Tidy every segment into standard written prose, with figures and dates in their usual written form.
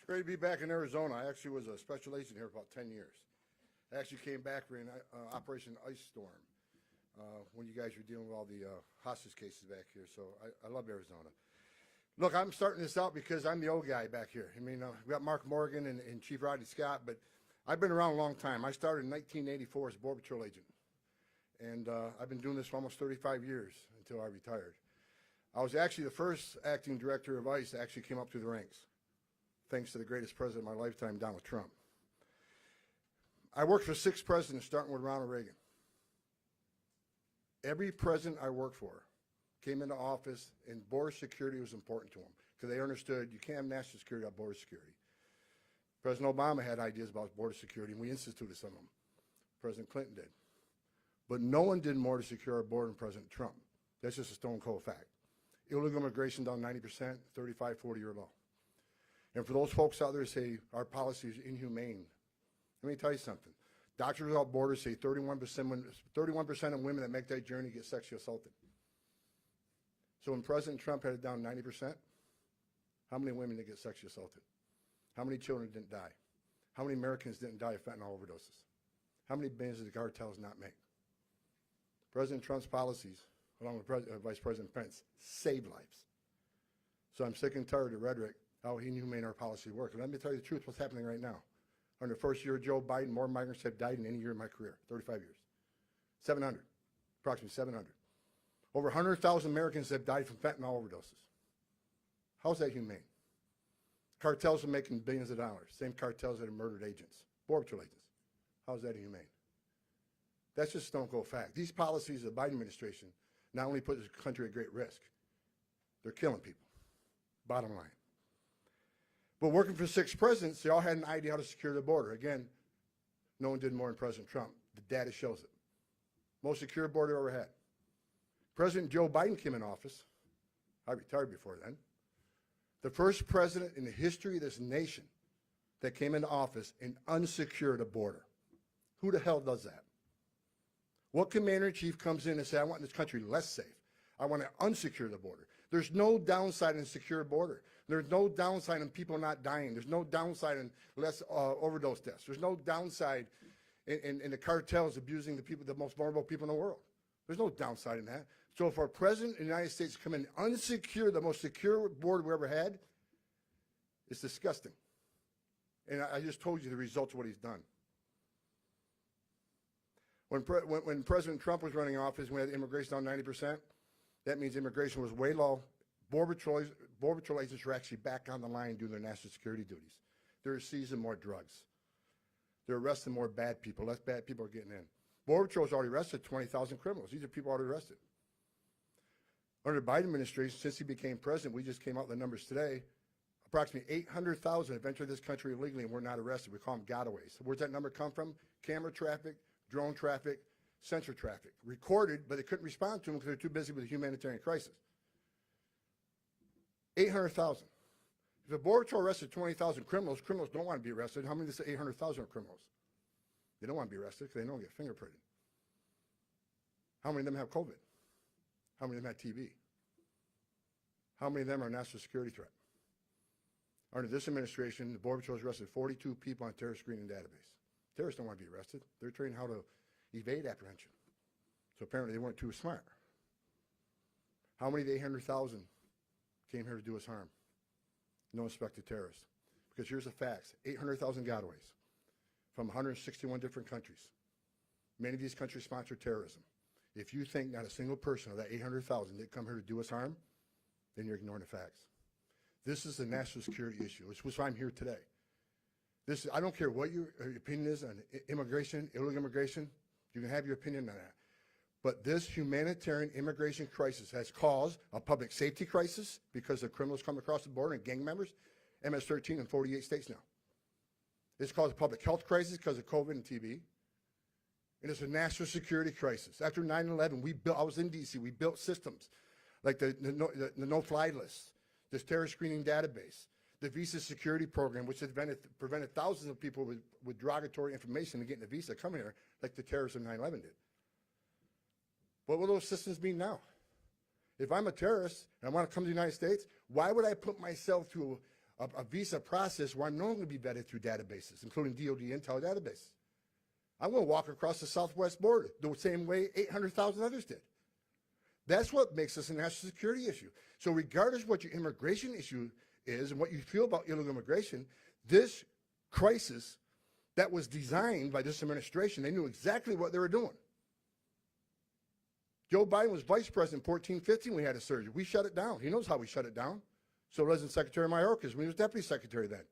Great to be back in Arizona. I actually was a special agent here for about 10 years. I actually came back during Operation Ice Storm when you guys were dealing with all the hostage cases back here. So I love Arizona. Look, I'm starting this out because I'm the old guy back here. I mean, we got Mark Morgan and Chief Rodney Scott, but I've been around a long time. I started in 1984 as a Border Patrol agent. And I've been doing this for almost 35 years until I retired. I was actually the first acting director of ICE that actually came up through the ranks, thanks to the greatest president of my lifetime, Donald Trump. I worked for 6 presidents, starting with Ronald Reagan. Every president I worked for came into office, and border security was important to them because they understood you can't have national security without border security. President Obama had ideas about border security, and we instituted some of them. President Clinton did. But no one did more to secure our border than President Trump. That's just a stone cold fact. Illegal immigration down 90%, 35, 40-year low. And for those folks out there who say our policy is inhumane, let me tell you something. Doctors Without Borders say 31% of women that make that journey get sexually assaulted. So when President Trump had it down 90%, how many women did get sexually assaulted? How many children didn't die? How many Americans didn't die of fentanyl overdoses? How many billions did the cartels not make? President Trump's policies, along with Vice President Pence, saved lives. So I'm sick and tired of the rhetoric, how inhumane our policy works. And let me tell you the truth, what's happening right now. Under the first year of Joe Biden, more migrants have died in any year in my career, 35 years. 700, approximately 700. Over 100,000 Americans have died from fentanyl overdoses. How's that humane? Cartels are making billions of dollars, same cartels that have murdered agents, Border Patrol agents. How's that inhumane? That's just stone cold fact. These policies of the Biden administration not only put this country at great risk, they're killing people, bottom line. But working for 6 presidents, they all had an idea how to secure the border. Again, no one did more than President Trump. The data shows it. Most secure border ever had. President Joe Biden came in office. I retired before then. The first president in the history of this nation that came into office and unsecured a border. Who the hell does that? What commander-in-chief comes in and says, I want this country less safe. I want to unsecure the border. There's no downside in a secure border. There's no downside in people not dying. There's no downside in less overdose deaths. There's no downside in the cartels abusing the people, the most vulnerable people in the world. There's no downside in that. So for a president of the United States to come in and unsecure the most secure border we ever had, it's disgusting. And I just told you the results of what he's done. When President Trump was running office, we had immigration down 90%. That means immigration was way low. Border Patrol agents were actually back on the line doing their national security duties. They're seizing more drugs. They're arresting more bad people. Less bad people are getting in. Border Patrol's already arrested 20,000 criminals. These are people already arrested. Under the Biden administration, since he became president, we just came out with the numbers today, approximately 800,000 have entered this country illegally and were not arrested. We call them gotaways. Where's that number come from? Camera traffic, drone traffic, sensor traffic. Recorded, but they couldn't respond to them because they're too busy with the humanitarian crisis. 800,000. If the Border Patrol arrested 20,000 criminals, criminals don't want to be arrested. How many of the 800,000 are criminals? They don't want to be arrested because they don't get fingerprinted. How many of them have COVID? How many of them have TB? How many of them are a national security threat? Under this administration, the Border Patrol has arrested 42 people on terrorist screening database. Terrorists don't want to be arrested. They're trained how to evade apprehension. So apparently they weren't too smart. How many of the 800,000 came here to do us harm? No suspected terrorists. Because here's the facts. 800,000 gotaways from 161 different countries. Many of these countries sponsor terrorism. If you think not a single person of that 800,000 did come here to do us harm, then you're ignoring the facts. This is a national security issue. It's why I'm here today. I don't care what your opinion is on immigration, illegal immigration. You can have your opinion on that. But this humanitarian immigration crisis has caused a public safety crisis because the criminals come across the border and gang members, MS-13 in 48 states now. It's caused a public health crisis because of COVID and TB. And it's a national security crisis. After 9/11, I was in DC, we built systems like the no-fly list, this terrorist screening database, the visa security program, which has prevented thousands of people with derogatory information to getting a visa coming here, like the terrorists of 9/11 did. What will those systems mean now? If I'm a terrorist and I want to come to the United States, why would I put myself through a visa process where I'm not going to be vetted through databases, including DOD Intel databases. I'm going to walk across the southwest border the same way 800,000 others did. That's what makes this a national security issue. So regardless of what your immigration issue is and what you feel about illegal immigration, this crisis that was designed by this administration, they knew exactly what they were doing. Joe Biden was vice president in 2014-15 when we had a surge. We shut it down. He knows how we shut it down. So doesn't Secretary Mayorkas when he was deputy secretary then.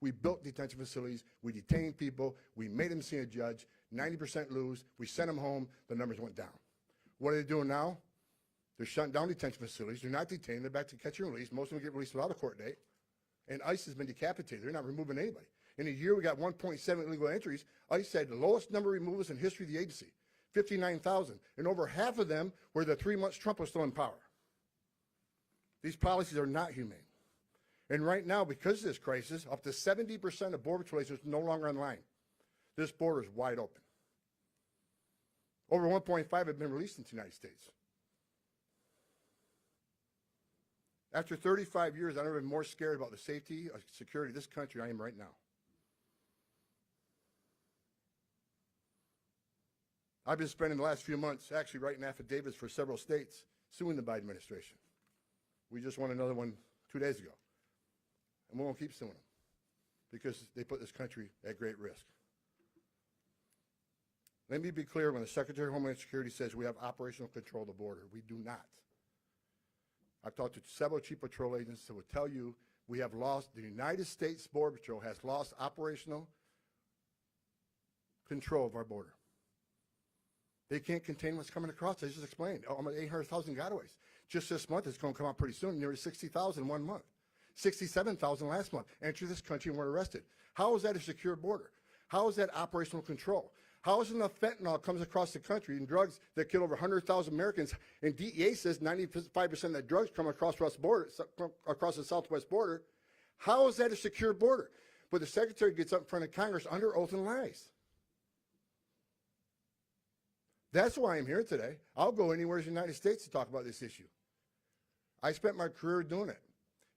We built detention facilities. We detained people. We made them see a judge. 90% lose. We sent them home. The numbers went down. What are they doing now? They're shutting down detention facilities. They're not detained. They're back to catch and release. Most of them get released without a court date. And ICE has been decapitated. They're not removing anybody. In a year, we got 1.7 illegal entries. ICE had the lowest number of removals in history of the agency, 59,000. And over half of them were the 3 months Trump was still in power. These policies are not humane. And right now, because of this crisis, up to 70% of Border Patrol agents are no longer online. This border is wide open. Over 1.5 have been released into the United States. After 35 years, I've never been more scared about the safety or security of this country than I am right now. I've been spending the last few months actually writing affidavits for several states suing the Biden administration. We just won another one 2 days ago. And we won't keep suing them because they put this country at great risk. Let me be clear, when the Secretary of Homeland Security says we have operational control of the border, we do not. I've talked to several chief patrol agents who will tell you we have lost, the United States Border Patrol has lost operational control of our border. They can't contain what's coming across. I just explained. Almost 800,000 gotaways. Just this month, it's going to come out pretty soon, nearly 60,000 in 1 month. 67,000 last month entered this country and were arrested. How is that a secure border? How is that operational control? How is enough fentanyl comes across the country and drugs that kill over 100,000 Americans, and DEA says 95% of the drugs come across the southwest border? How is that a secure border? But the Secretary gets up in front of Congress under oath and lies. That's why I'm here today. I'll go anywhere in the United States to talk about this issue. I spent my career doing it.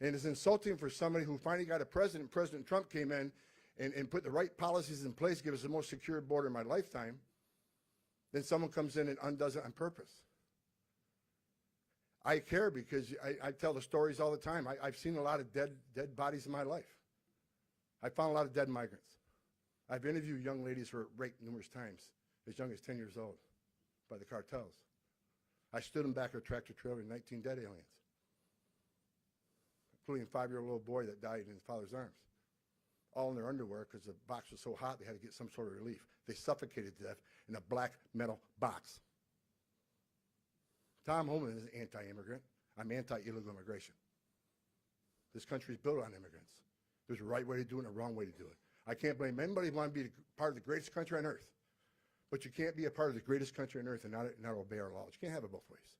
And it's insulting for somebody who finally got a president. President Trump came in and put the right policies in place, give us the most secure border in my lifetime. Then someone comes in and undoes it on purpose. I care because I tell the stories all the time. I've seen a lot of dead bodies in my life. I found a lot of dead migrants. I've interviewed young ladies who were raped numerous times, as young as 10 years old, by the cartels. I stood in back of a tractor trailer with 19 dead aliens, including a 5-year-old little boy that died in his father's arms, all in their underwear because the box was so hot they had to get some sort of relief. They suffocated to death in a black metal box. Tom Homan is anti-immigrant. I'm anti-illegal immigration. This country is built on immigrants. There's a right way to do it and a wrong way to do it. I can't blame anybody who wants to be part of the greatest country on earth. But you can't be a part of the greatest country on earth and not obey our laws. You can't have it both ways.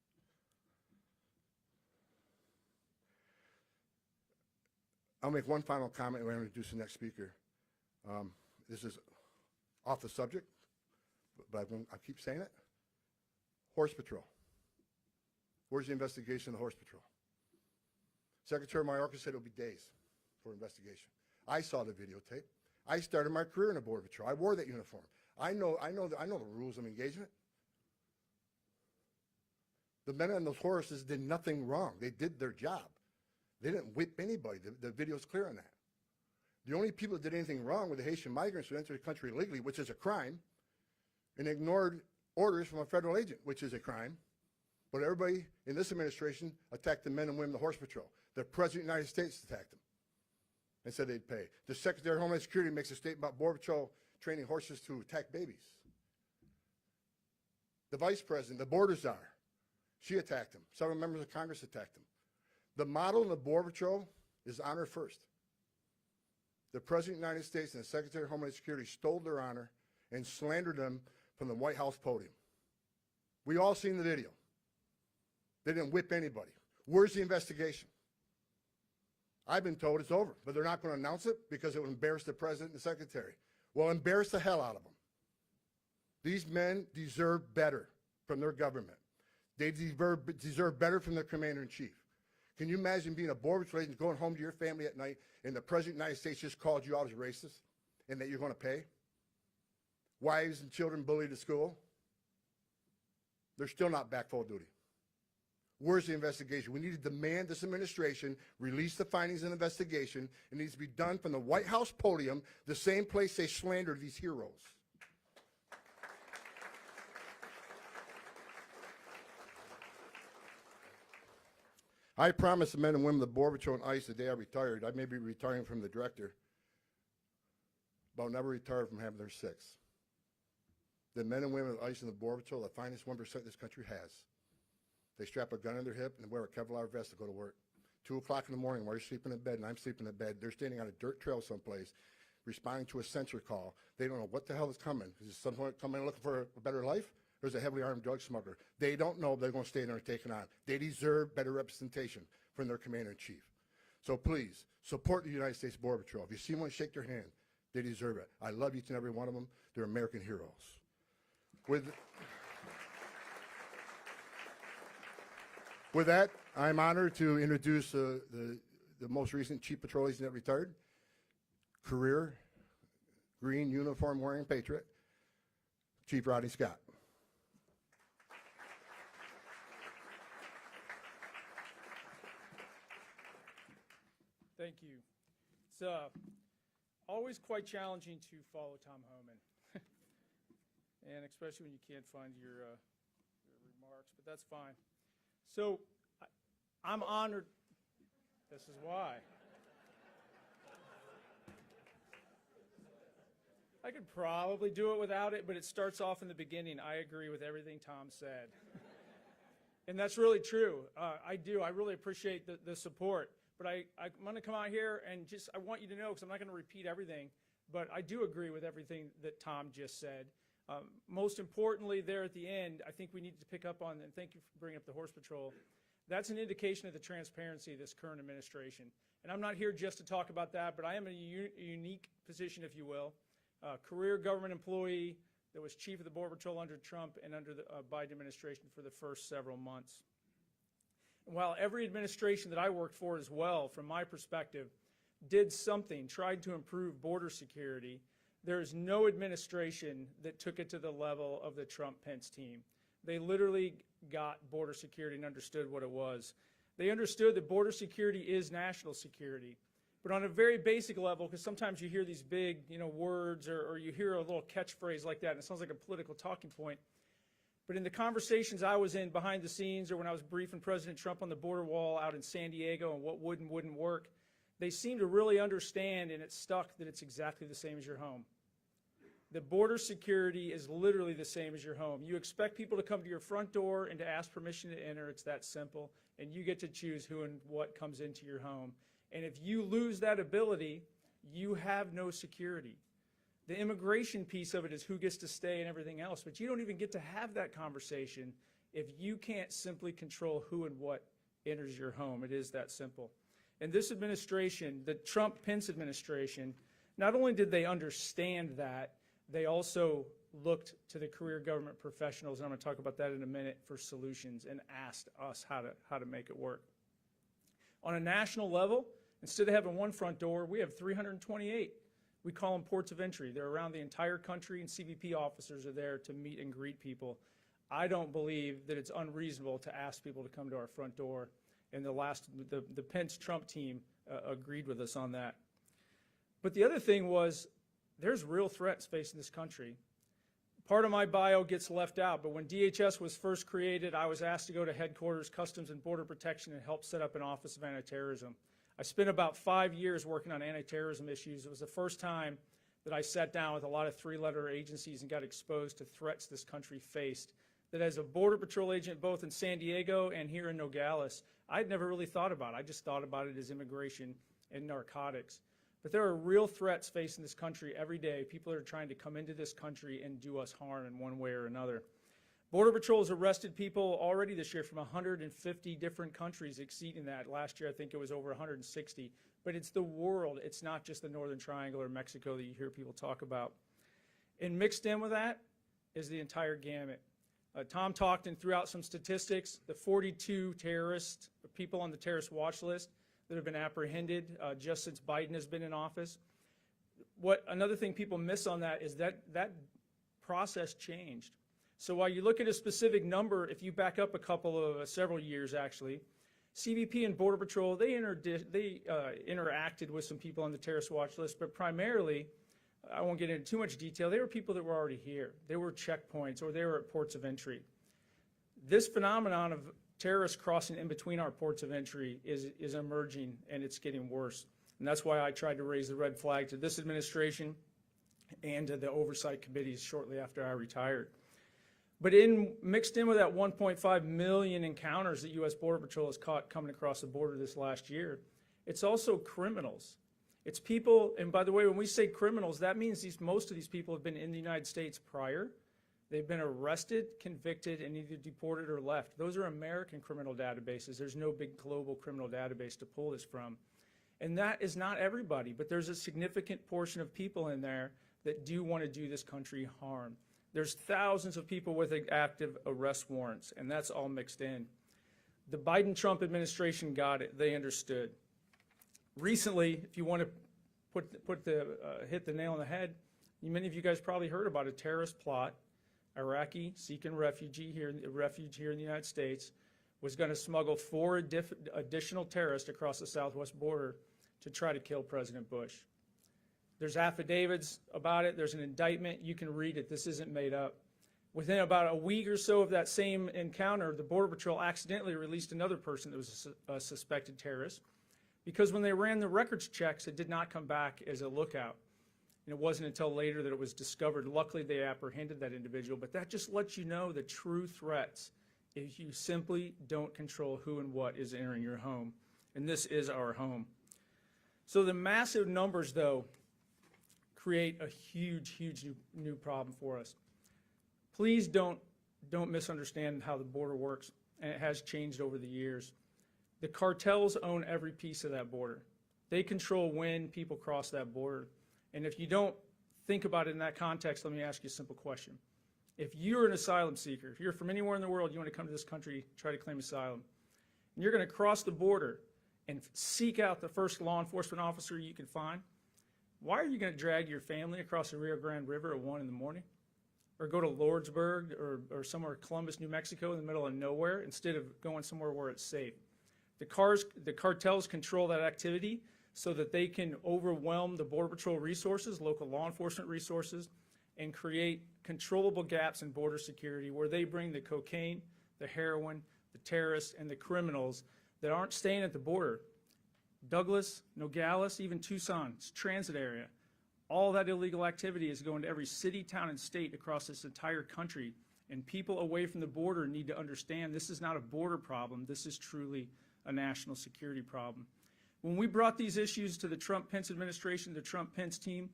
I'll make one final comment and we're going to introduce the next speaker. This is off the subject, but I keep saying it. Horse Patrol. Where's the investigation of the Horse Patrol? Secretary Mayorkas said it'll be days for investigation. I saw the videotape. I started my career in the Border Patrol. I wore that uniform. I know the rules of engagement. The men on those horses did nothing wrong. They did their job. They didn't whip anybody. The video's clear on that. The only people that did anything wrong were the Haitian migrants who entered the country illegally, which is a crime, and ignored orders from a federal agent, which is a crime. But everybody in this administration attacked the men and women of the Horse Patrol. The President of the United States attacked them and said they'd pay. The Secretary of Homeland Security makes a statement about Border Patrol training horses to attack babies. The Vice President, the Border Czar, she attacked him. Several members of Congress attacked him. The model in the Border Patrol is honor first. The President of the United States and the Secretary of Homeland Security stole their honor and slandered them from the White House podium. We all seen the video. They didn't whip anybody. Where's the investigation? I've been told it's over, but they're not going to announce it because it would embarrass the President and the Secretary. Well, embarrass the hell out of them. These men deserve better from their government. They deserve better from their Commander-in-Chief. Can you imagine being a Border Patrol agent, going home to your family at night, and the President of the United States just called you out as racist, and that you're going to pay? Wives and children bullied at school? They're still not back full duty. Where's the investigation? We need to demand this administration release the findings of the investigation. It needs to be done from the White House podium, the same place they slandered these heroes. I promised the men and women of the Border Patrol and ICE the day I retired, I may be retiring from the director, but I'll never retire from having their six. The men and women of ICE and the Border Patrol, the finest 1% this country has. They strap a gun on their hip and wear a Kevlar vest to go to work. 2 o'clock in the morning while you're sleeping in bed and I'm sleeping in bed, they're standing on a dirt trail someplace responding to a sensor call. They don't know what the hell is coming. Is someone coming looking for a better life? Or is a heavily armed drug smuggler? They don't know they're going to stay there and take it on. They deserve better representation from their commander-in-chief. So please, support the United States Border Patrol. If you see one, shake their hand. They deserve it. I love each and every one of them. They're American heroes. With that, I'm honored to introduce the most recent Chief Patrol Agent that retired, career green uniform wearing patriot, Chief Rodney Scott. Thank you. It's always quite challenging to follow Tom Homan, and especially when you can't find your remarks, but that's fine. So I'm honored. This is why. I could probably do it without it, but it starts off in the beginning. I agree with everything Tom said. And that's really true. I do. I really appreciate the support. But I'm going to come out here and I want you to know, because I'm not going to repeat everything, but I do agree with everything that Tom just said. Most importantly, there at the end, I think we need to pick up on, and thank you for bringing up the Horse Patrol, that's an indication of the transparency of this current administration. And I'm not here just to talk about that, but I am in a unique position, if you will, career government employee that was chief of the Border Patrol under Trump and under the Biden administration for the first several months. And while every administration that I worked for as well, from my perspective, did something, tried to improve border security, there is no administration that took it to the level of the Trump-Pence team. They literally got border security and understood what it was. They understood that border security is national security. But on a very basic level, because sometimes you hear these big words or you hear a little catchphrase like that, and it sounds like a political talking point. But in the conversations I was in behind the scenes, or when I was briefing President Trump on the border wall out in San Diego and what would and wouldn't work, they seem to really understand, and it's stuck, that it's exactly the same as your home. The border security is literally the same as your home. You expect people to come to your front door and to ask permission to enter. It's that simple. And you get to choose who and what comes into your home. And if you lose that ability, you have no security. The immigration piece of it is who gets to stay and everything else, but you don't even get to have that conversation if you can't simply control who and what enters your home. It is that simple. And this administration, the Trump-Pence administration, not only did they understand that, they also looked to the career government professionals, and I'm going to talk about that in a minute, for solutions, and asked us how to make it work. On a national level, instead of having one front door, we have 328. We call them ports of entry. They're around the entire country, and CBP officers are there to meet and greet people. I don't believe that it's unreasonable to ask people to come to our front door, and the Pence-Trump team agreed with us on that. But the other thing was, there's real threats facing this country. Part of my bio gets left out, but when DHS was first created, I was asked to go to headquarters, Customs and Border Protection, and help set up an Office of Anti-Terrorism. I spent about 5 years working on anti-terrorism issues. It was the first time that I sat down with a lot of three-letter agencies and got exposed to threats this country faced. That as a Border Patrol agent, both in San Diego and here in Nogales, I'd never really thought about it. I just thought about it as immigration and narcotics. But there are real threats facing this country every day. People are trying to come into this country and do us harm in one way or another. Border Patrol has arrested people already this year from 150 different countries, exceeding that. Last year, I think it was over 160. But it's the world. It's not just the Northern Triangle or Mexico that you hear people talk about. And mixed in with that is the entire gamut. Tom talked and threw out some statistics. The 42 terrorists, people on the terrorist watch list that have been apprehended just since Biden has been in office. Another thing people miss on that is that process changed. So while you look at a specific number, if you back up several years actually, CBP and Border Patrol, they interacted with some people on the terrorist watch list, but primarily, I won't get into too much detail, they were people that were already here. They were checkpoints or they were at ports of entry. This phenomenon of terrorists crossing in between our ports of entry is emerging, and it's getting worse. And that's why I tried to raise the red flag to this administration and to the oversight committees shortly after I retired. But mixed in with that 1.5 million encounters that U.S. Border Patrol has caught coming across the border this last year, it's also criminals. It's people, and by the way, when we say criminals, that means most of these people have been in the United States prior. They've been arrested, convicted, and either deported or left. Those are American criminal databases. There's no big global criminal database to pull this from. And that is not everybody, but there's a significant portion of people in there that do want to do this country harm. There's thousands of people with active arrest warrants, and that's all mixed in. The Biden-Trump administration got it. They understood. Recently, if you want to hit the nail on the head, many of you guys probably heard about a terrorist plot. Iraqi seeking refuge here in the United States was going to smuggle 4 additional terrorists across the southwest border to try to kill President Bush. There's affidavits about it. There's an indictment. You can read it. This isn't made up. Within about a week or so of that same encounter, the Border Patrol accidentally released another person that was a suspected terrorist because when they ran the records checks, it did not come back as a lookout. And it wasn't until later that it was discovered. Luckily, they apprehended that individual, but that just lets you know the true threats if you simply don't control who and what is entering your home. And this is our home. So the massive numbers, though, create a huge, huge new problem for us. Please don't misunderstand how the border works, and it has changed over the years. The cartels own every piece of that border. They control when people cross that border. And if you don't think about it in that context, let me ask you a simple question. If you're an asylum seeker, if you're from anywhere in the world, you want to come to this country, try to claim asylum, and you're going to cross the border and seek out the first law enforcement officer you can find, why are you going to drag your family across the Rio Grande River at 1 in the morning? Or go to Lordsburg or somewhere, Columbus, New Mexico, in the middle of nowhere, instead of going somewhere where it's safe? The cartels control that activity so that they can overwhelm the Border Patrol resources, local law enforcement resources, and create controllable gaps in border security where they bring the cocaine, the heroin, the terrorists, and the criminals that aren't staying at the border. Douglas, Nogales, even Tucson's transit area. All that illegal activity is going to every city, town, and state across this entire country. And people away from the border need to understand this is not a border problem. This is truly a national security problem. When we brought these issues to the Trump-Pence administration, the Trump-Pence team,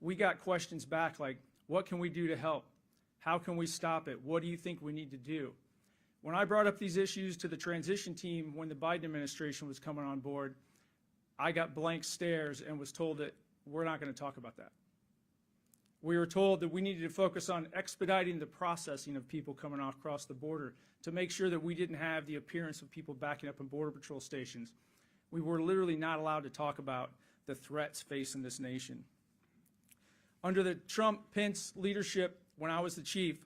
we got questions back like, what can we do to help? How can we stop it? What do you think we need to do? When I brought up these issues to the transition team when the Biden administration was coming on board, I got blank stares and was told that we're not going to talk about that. We were told that we needed to focus on expediting the processing of people coming across the border to make sure that we didn't have the appearance of people backing up in Border Patrol stations. We were literally not allowed to talk about the threats facing this nation. Under the Trump-Pence leadership, when I was the chief,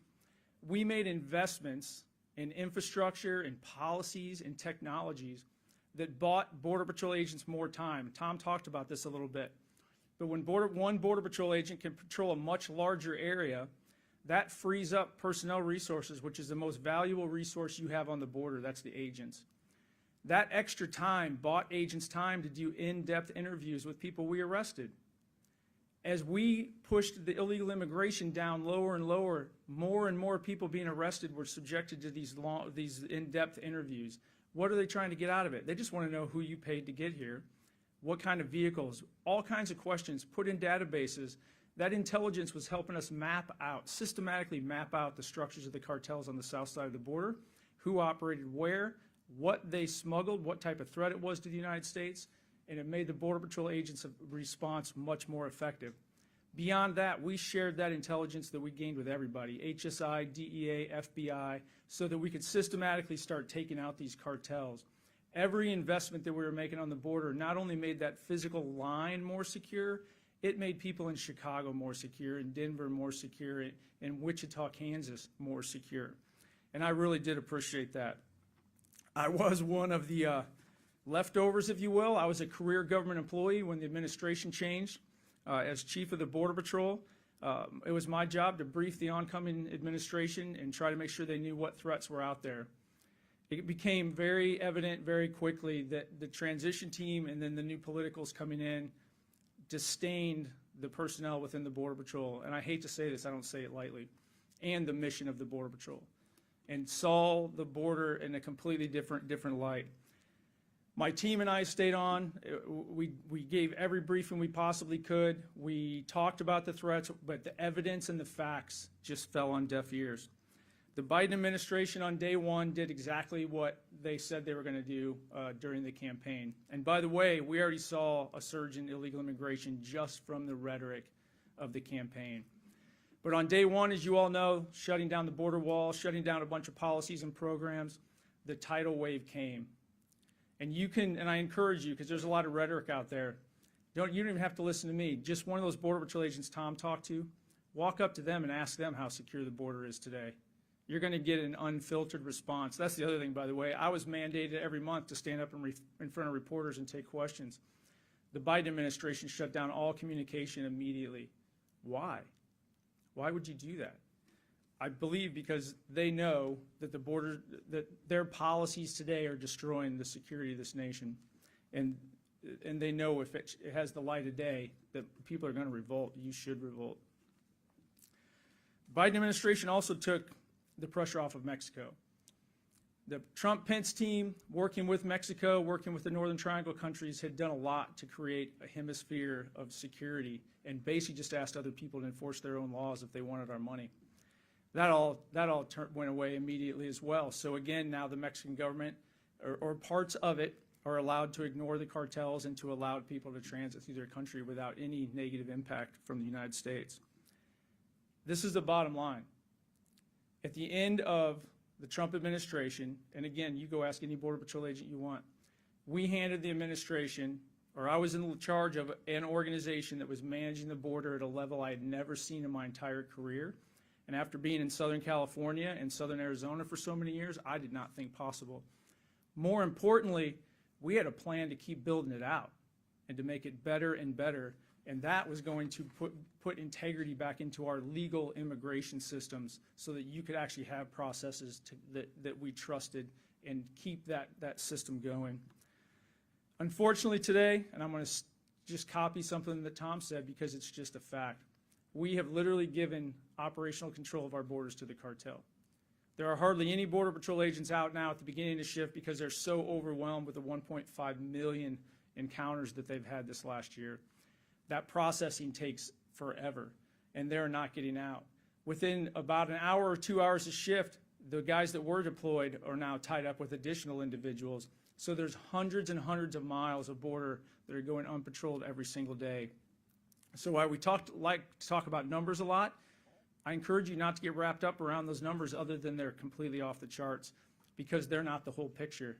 we made investments in infrastructure, in policies, in technologies that bought Border Patrol agents more time. Tom talked about this a little bit. But when one Border Patrol agent can patrol a much larger area, that frees up personnel resources, which is the most valuable resource you have on the border. That's the agents. That extra time bought agents time to do in-depth interviews with people we arrested. As we pushed the illegal immigration down lower and lower, more and more people being arrested were subjected to these in-depth interviews. What are they trying to get out of it? They just want to know who you paid to get here, what kind of vehicles, all kinds of questions put in databases. That intelligence was helping us systematically map out the structures of the cartels on the south side of the border, who operated where, what they smuggled, what type of threat it was to the United States, and it made the Border Patrol agents' response much more effective. Beyond that, we shared that intelligence that we gained with everybody, HSI, DEA, FBI, so that we could systematically start taking out these cartels. Every investment that we were making on the border not only made that physical line more secure, it made people in Chicago more secure, in Denver more secure, in Wichita, Kansas more secure. And I really did appreciate that. I was one of the leftovers, if you will. I was a career government employee when the administration changed as chief of the Border Patrol. It was my job to brief the oncoming administration and try to make sure they knew what threats were out there. It became very evident very quickly that the transition team and then the new politicals coming in disdained the personnel within the Border Patrol, and I hate to say this, I don't say it lightly, and the mission of the Border Patrol, and saw the border in a completely different light. My team and I stayed on. We gave every briefing we possibly could. We talked about the threats, but the evidence and the facts just fell on deaf ears. The Biden administration on day one did exactly what they said they were going to do during the campaign. And by the way, we already saw a surge in illegal immigration just from the rhetoric of the campaign. But on day one, as you all know, shutting down the border wall, shutting down a bunch of policies and programs, the tidal wave came. And you can, and I encourage you, because there's a lot of rhetoric out there, you don't even have to listen to me. Just one of those Border Patrol agents Tom talked to, walk up to them and ask them how secure the border is today. You're going to get an unfiltered response. That's the other thing, by the way. I was mandated every month to stand up in front of reporters and take questions. The Biden administration shut down all communication immediately. Why? Why would you do that? I believe because they know that the border, that their policies today are destroying the security of this nation. And they know if it has the light of day that people are going to revolt. You should revolt. The Biden administration also took the pressure off of Mexico. The Trump-Pence team, working with Mexico, working with the Northern Triangle countries, had done a lot to create a hemisphere of security and basically just asked other people to enforce their own laws if they wanted our money. That all went away immediately as well. So again, now the Mexican government, or parts of it, are allowed to ignore the cartels and to allow people to transit through their country without any negative impact from the United States. This is the bottom line. At the end of the Trump administration, and again, you go ask any Border Patrol agent you want, we handed the administration, or I was in charge of an organization that was managing the border at a level I had never seen in my entire career. And after being in Southern California and Southern Arizona for so many years, I did not think possible. More importantly, we had a plan to keep building it out and to make it better and better. And that was going to put integrity back into our legal immigration systems so that you could actually have processes that we trusted and keep that system going. Unfortunately today, and I'm going to just copy something that Tom said because it's just a fact, we have literally given operational control of our borders to the cartel. There are hardly any Border Patrol agents out now at the beginning of the shift because they're so overwhelmed with the 1.5 million encounters that they've had this last year. That processing takes forever, and they're not getting out. Within about an hour or 2 hours of shift, the guys that were deployed are now tied up with additional individuals. So there's hundreds and hundreds of miles of border that are going unpatrolled every single day. So while we like to talk about numbers a lot, I encourage you not to get wrapped up around those numbers other than they're completely off the charts because they're not the whole picture.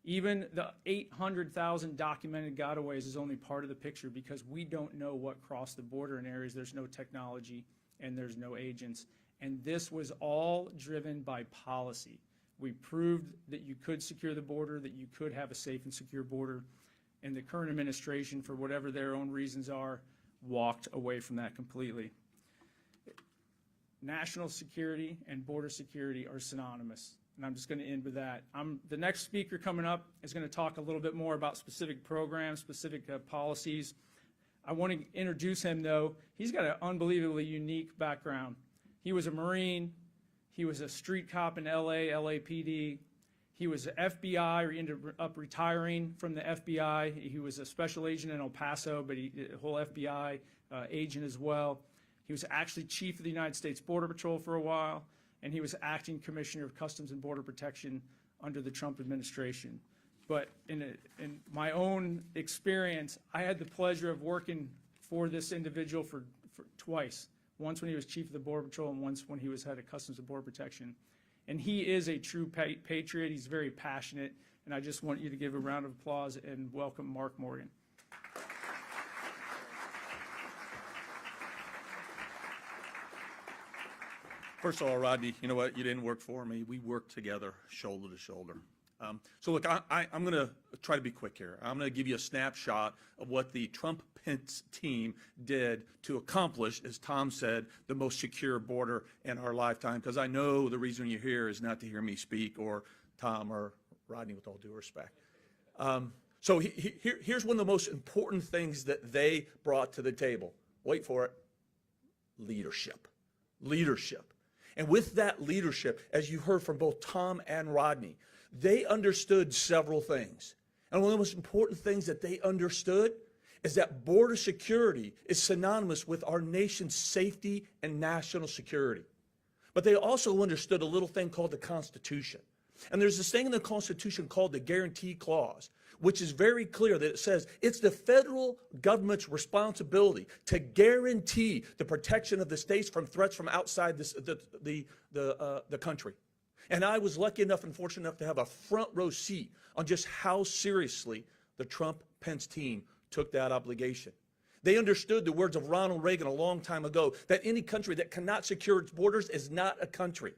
Even the 800,000 documented gotaways is only part of the picture because we don't know what crossed the border in areas there's no technology and there's no agents. And this was all driven by policy. We proved that you could secure the border, that you could have a safe and secure border, and the current administration, for whatever their own reasons are, walked away from that completely. National security and border security are synonymous. And I'm just going to end with that. The next speaker coming up is going to talk a little bit more about specific programs, specific policies. I want to introduce him, though. He's got an unbelievably unique background. He was a Marine. He was a street cop in LA, LAPD. He was an FBI, or he ended up retiring from the FBI. He was a special agent in El Paso, but a whole FBI agent as well. He was actually chief of the United States Border Patrol for a while, and he was acting commissioner of Customs and Border Protection under the Trump administration. But in my own experience, I had the pleasure of working for this individual for twice. Once when he was chief of the Border Patrol and once when he was head of Customs and Border Protection. And he is a true patriot. He's very passionate. And I just want you to give a round of applause and welcome Mark Morgan. First of all, Rodney, you know what? You didn't work for me. We worked together, shoulder to shoulder. So look, I'm going to try to be quick here. I'm going to give you a snapshot of what the Trump-Pence team did to accomplish, as Tom said, the most secure border in our lifetime, because I know the reason you're here is not to hear me speak, or Tom or Rodney, with all due respect. So here's one of the most important things that they brought to the table. Wait for it. Leadership. Leadership. And with that leadership, as you heard from both Tom and Rodney, they understood several things. And one of the most important things that they understood is that border security is synonymous with our nation's safety and national security. But they also understood a little thing called the Constitution. And there's this thing in the Constitution called the Guarantee Clause, which is very clear that it says it's the federal government's responsibility to guarantee the protection of the states from threats from outside the country. And I was lucky enough and fortunate enough to have a front row seat on just how seriously the Trump-Pence team took that obligation. They understood the words of Ronald Reagan a long time ago, that any country that cannot secure its borders is not a country.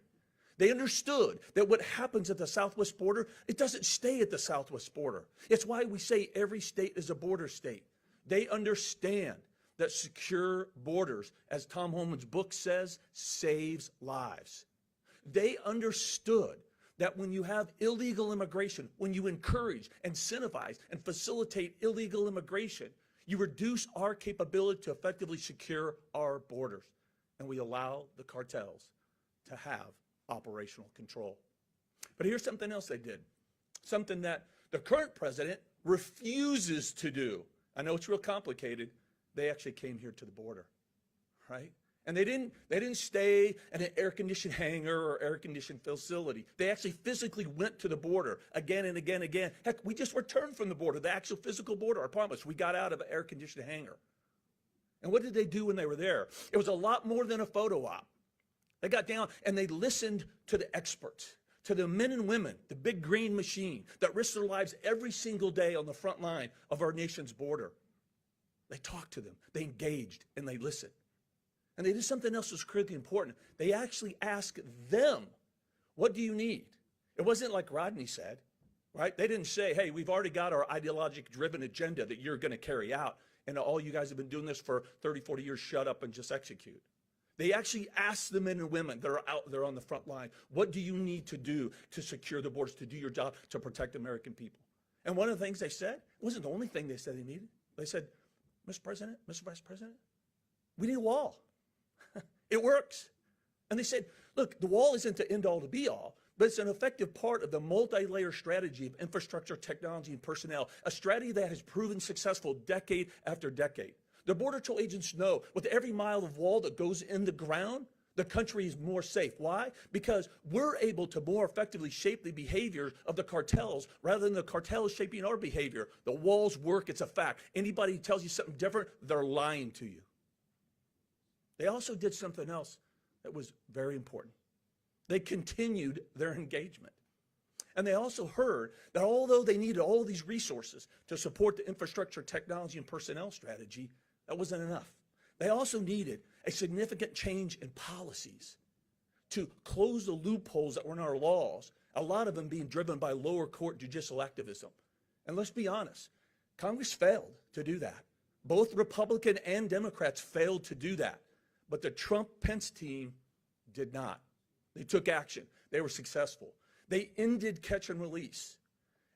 They understood that what happens at the southwest border, it doesn't stay at the southwest border. It's why we say every state is a border state. They understand that secure borders, as Tom Homan's book says, saves lives. They understood that when you have illegal immigration, when you encourage, incentivize, and facilitate illegal immigration, you reduce our capability to effectively secure our borders, and we allow the cartels to have operational control. But here's something else they did, something that the current president refuses to do. I know it's real complicated. They actually came here to the border, right? And they didn't stay in an air-conditioned hangar or air-conditioned facility. They actually physically went to the border again and again and again. Heck, we just returned from the border, the actual physical border, I promise. We got out of an air-conditioned hangar. And what did they do when they were there? It was a lot more than a photo op. They got down and they listened to the experts, to the men and women, the big green machine that risk their lives every single day on the front line of our nation's border. They talked to them, they engaged, and they listened. And they did something else that's critically important. They actually asked them, what do you need? It wasn't like Rodney said, right? They didn't say, hey, we've already got our ideologic-driven agenda that you're going to carry out, and all you guys have been doing this for 30, 40 years, shut up and just execute. They actually asked the men and women that are out there on the front line, what do you need to do to secure the borders, to do your job, to protect American people? And one of the things they said, it wasn't the only thing they said they needed. They said, Mr. President, Mr. Vice President, we need a wall. It works. And they said, look, the wall isn't the end all to be all, but it's an effective part of the multi-layer strategy of infrastructure, technology, and personnel, a strategy that has proven successful decade after decade. The Border Patrol agents know with every mile of wall that goes in the ground, the country is more safe. Why? Because we're able to more effectively shape the behavior of the cartels rather than the cartels shaping our behavior. The walls work, it's a fact. Anybody who tells you something different, they're lying to you. They also did something else that was very important. They continued their engagement. And they also heard that although they needed all these resources to support the infrastructure, technology, and personnel strategy, that wasn't enough. They also needed a significant change in policies to close the loopholes that were in our laws, a lot of them being driven by lower court judicial activism. And let's be honest, Congress failed to do that. Both Republican and Democrats failed to do that. But the Trump-Pence team did not. They took action. They were successful. They ended catch and release.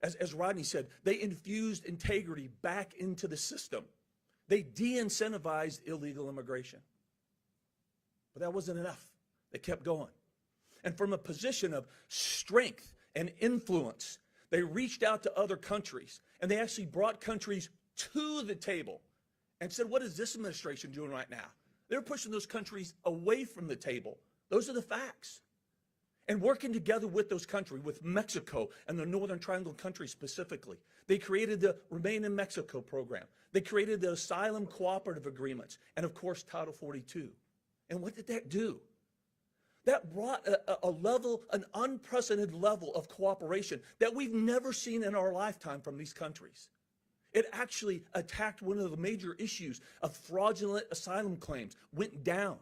As Rodney said, they infused integrity back into the system. They de-incentivized illegal immigration. But that wasn't enough. They kept going. And from a position of strength and influence, they reached out to other countries, and they actually brought countries to the table and said, what is this administration doing right now? They're pushing those countries away from the table. Those are the facts. And working together with those countries, with Mexico and the Northern Triangle countries specifically, they created the Remain in Mexico program. They created the Asylum Cooperative Agreements, and of course, Title 42. And what did that do? That brought an unprecedented level of cooperation that we've never seen in our lifetime from these countries. It actually attacked one of the major issues of fraudulent asylum claims, went down.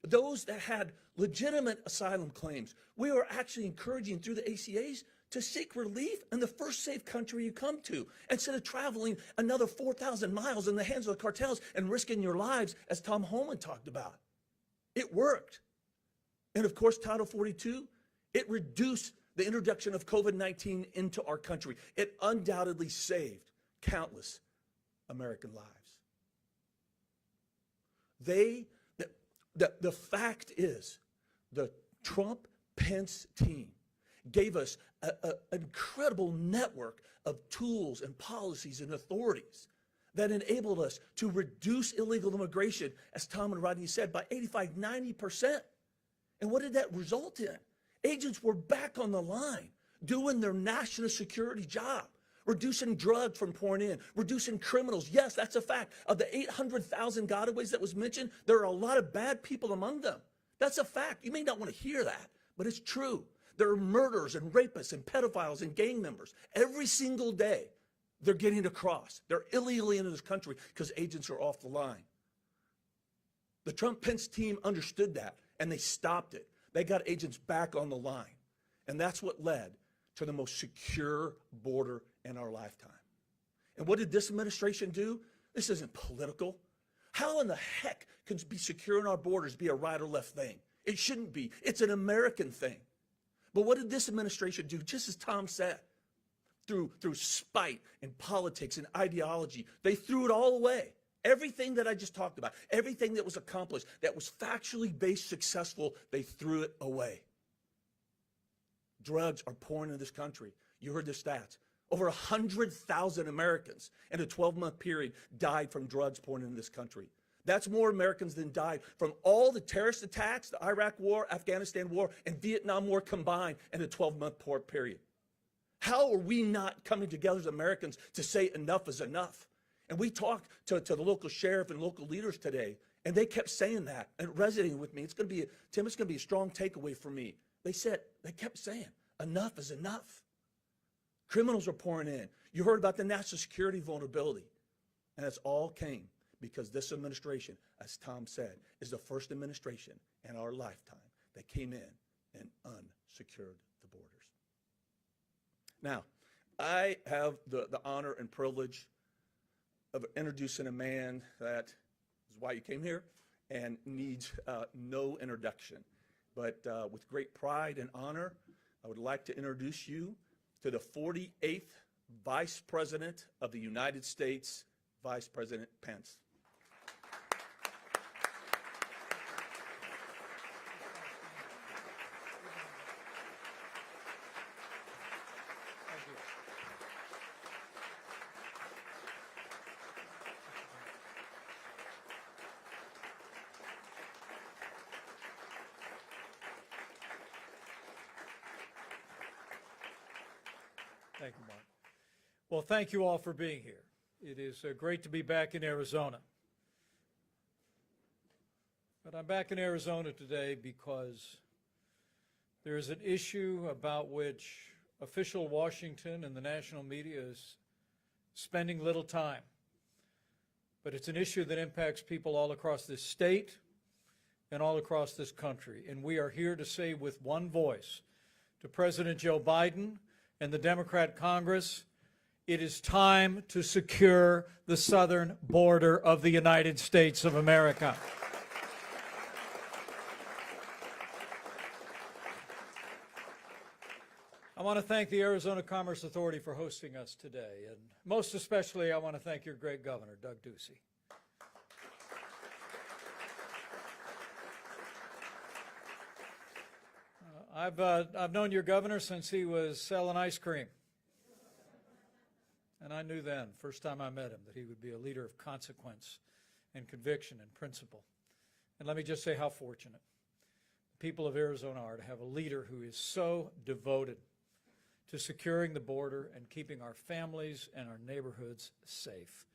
Those that had legitimate asylum claims, we are actually encouraging through the ACAs to seek relief in the first safe country you come to, instead of traveling another 4,000 miles in the hands of the cartels and risking your lives, as Tom Homan talked about. It worked. And of course, Title 42, it reduced the introduction of COVID-19 into our country. It undoubtedly saved countless American lives. The fact is, the Trump-Pence team gave us an incredible network of tools and policies and authorities that enabled us to reduce illegal immigration, as Tom and Rodney said, by 85, 90%. And what did that result in? Agents were back on the line doing their national security job, reducing drugs from pouring in, reducing criminals. Yes, that's a fact. Of the 800,000 gotaways that was mentioned, there are a lot of bad people among them. That's a fact. You may not want to hear that, but it's true. There are murderers and rapists and pedophiles and gang members. Every single day, they're getting across. They're illegally into this country because agents are off the line. The Trump-Pence team understood that, and they stopped it. They got agents back on the line. And that's what led to the most secure border in our lifetime. And what did this administration do? This isn't political. How in the heck can be securing our borders be a right or left thing? It shouldn't be. It's an American thing. But what did this administration do? Just as Tom said, through spite and politics and ideology, they threw it all away. Everything that I just talked about, everything that was accomplished, that was factually based successful, they threw it away. Drugs are pouring into this country. You heard the stats. Over 100,000 Americans in a 12-month period died from drugs pouring into this country. That's more Americans than died from all the terrorist attacks, the Iraq War, Afghanistan War, and Vietnam War combined in a 12-month period. How are we not coming together as Americans to say enough is enough? And we talked to the local sheriff and local leaders today, and they kept saying that, and it resonated with me. Tim, it's going to be a strong takeaway for me. They kept saying, enough is enough. Criminals are pouring in. You heard about the national security vulnerability, and it's all came because this administration, as Tom said, is the first administration in our lifetime that came in and unsecured the borders. Now, I have the honor and privilege of introducing a man that is why you came here and needs no introduction. But with great pride and honor, I would like to introduce you to the 48th Vice President of the United States, Vice President Pence. Thank you, Mark. Well, thank you all for being here. It is great to be back in Arizona. But I'm back in Arizona today because there is an issue about which official Washington and the national media is spending little time. But it's an issue that impacts people all across this state and all across this country. And we are here to say with one voice to President Joe Biden and the Democrat Congress, it is time to secure the southern border of the United States of America. I want to thank the Arizona Commerce Authority for hosting us today, and most especially I want to thank your great governor, Doug Ducey. I've known your governor since he was selling ice cream. And I knew then, first time I met him, that he would be a leader of consequence and conviction and principle. And let me just say how fortunate the people of Arizona are to have a leader who is so devoted to securing the border and keeping our families and our neighborhoods safe.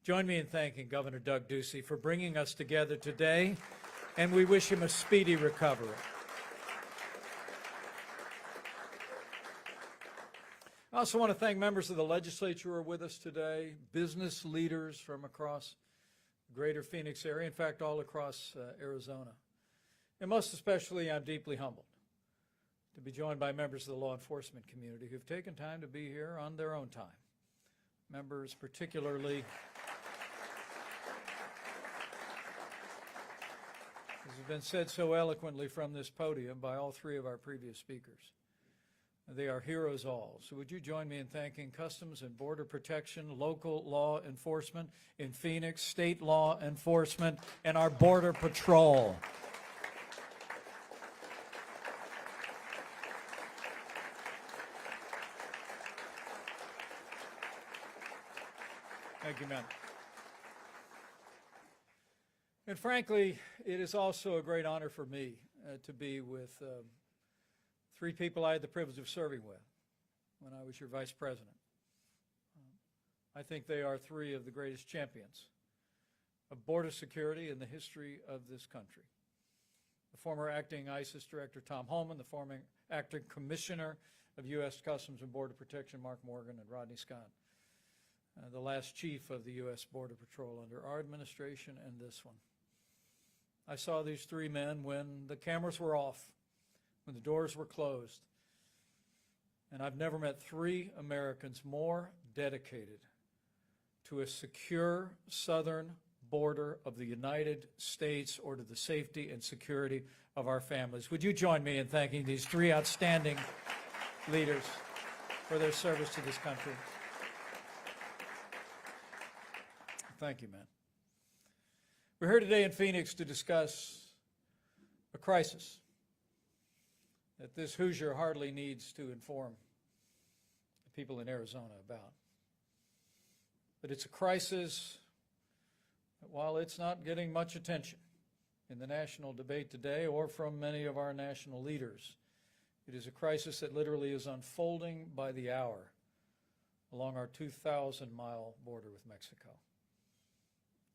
Join me in thanking Governor Doug Ducey for bringing us together today, and we wish him a speedy recovery. I also want to thank members of the legislature who are with us today, business leaders from across the greater Phoenix area, in fact, all across Arizona. And most especially, I'm deeply humbled to be joined by members of the law enforcement community who've taken time to be here on their own time. Members particularly, as has been said so eloquently from this podium by all three of our previous speakers, they are heroes all. So would you join me in thanking Customs and Border Protection, local law enforcement in Phoenix, state law enforcement, and our Border Patrol. Thank you, ma'am. And frankly, it is also a great honor for me to be with three people I had the privilege of serving with when I was your vice president. I think they are three of the greatest champions of border security in the history of this country. The former acting ISIS director, Tom Holman, the former acting commissioner of U.S. Customs and Border Protection, Mark Morgan, and Rodney Scott. The last chief of the U.S. Border Patrol under our administration and this one. I saw these three men when the cameras were off, when the doors were closed, and I've never met three Americans more dedicated to a secure southern border of the United States or to the safety and security of our families. Would you join me in thanking these three outstanding leaders for their service to this country? Thank you, man. We're here today in Phoenix to discuss a crisis that this Hoosier hardly needs to inform the people in Arizona about. But it's a crisis that, while it's not getting much attention in the national debate today or from many of our national leaders, it is a crisis that literally is unfolding by the hour along our 2,000-mile border with Mexico.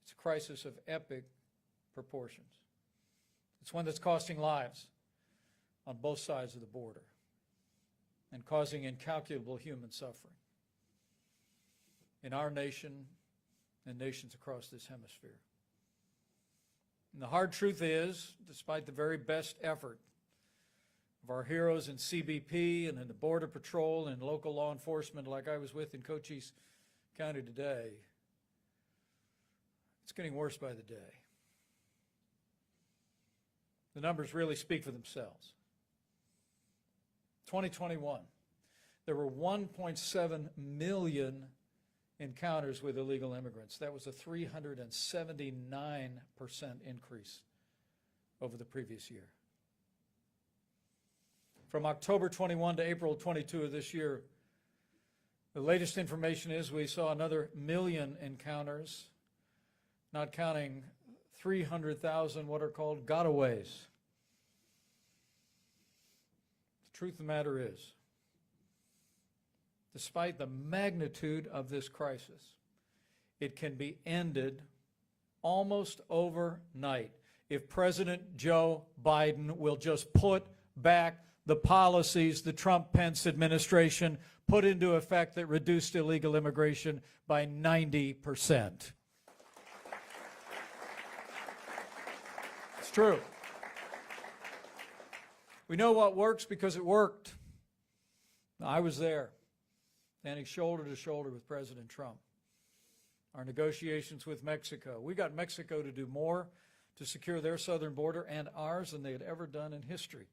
It's a crisis of epic proportions. It's one that's costing lives on both sides of the border and causing incalculable human suffering in our nation and nations across this hemisphere. And the hard truth is, despite the very best effort of our heroes in CBP and in the Border Patrol and local law enforcement like I was with in Cochise County today, it's getting worse by the day. The numbers really speak for themselves. 2021, there were 1.7 million encounters with illegal immigrants. That was a 379% increase over the previous year. From October 21 to April 22 of this year, the latest information is we saw another 1 million encounters, not counting 300,000 what are called gotaways. The truth of the matter is, despite the magnitude of this crisis, it can be ended almost overnight if President Joe Biden will just put back the policies the Trump-Pence administration put into effect that reduced illegal immigration by 90%. It's true. We know what works because it worked. I was there, standing shoulder to shoulder with President Trump. Our negotiations with Mexico. We got Mexico to do more to secure their southern border and ours than they had ever done in history.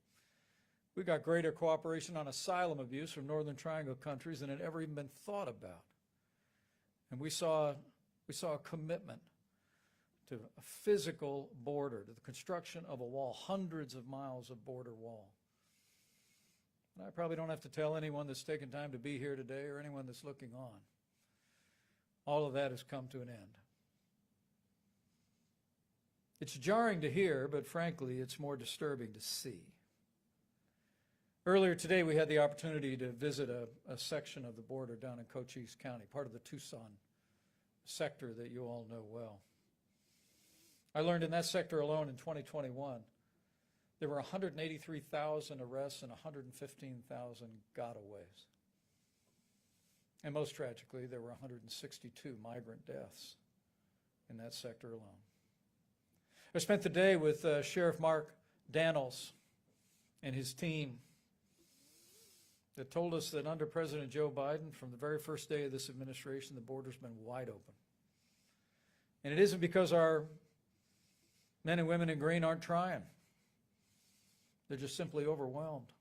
We got greater cooperation on asylum abuse from Northern Triangle countries than had ever even been thought about. And we saw a commitment to a physical border, to the construction of a wall, hundreds of miles of border wall. And I probably don't have to tell anyone that's taken time to be here today or anyone that's looking on. All of that has come to an end. It's jarring to hear, but frankly, it's more disturbing to see. Earlier today, we had the opportunity to visit a section of the border down in Cochise County, part of the Tucson sector that you all know well. I learned in that sector alone in 2021, there were 183,000 arrests and 115,000 gotaways. And most tragically, there were 162 migrant deaths in that sector alone. I spent the day with Sheriff Mark Daniels and his team that told us that under President Joe Biden, from the very first day of this administration, the border's been wide open. And it isn't because our men and women in green aren't trying. They're just simply overwhelmed.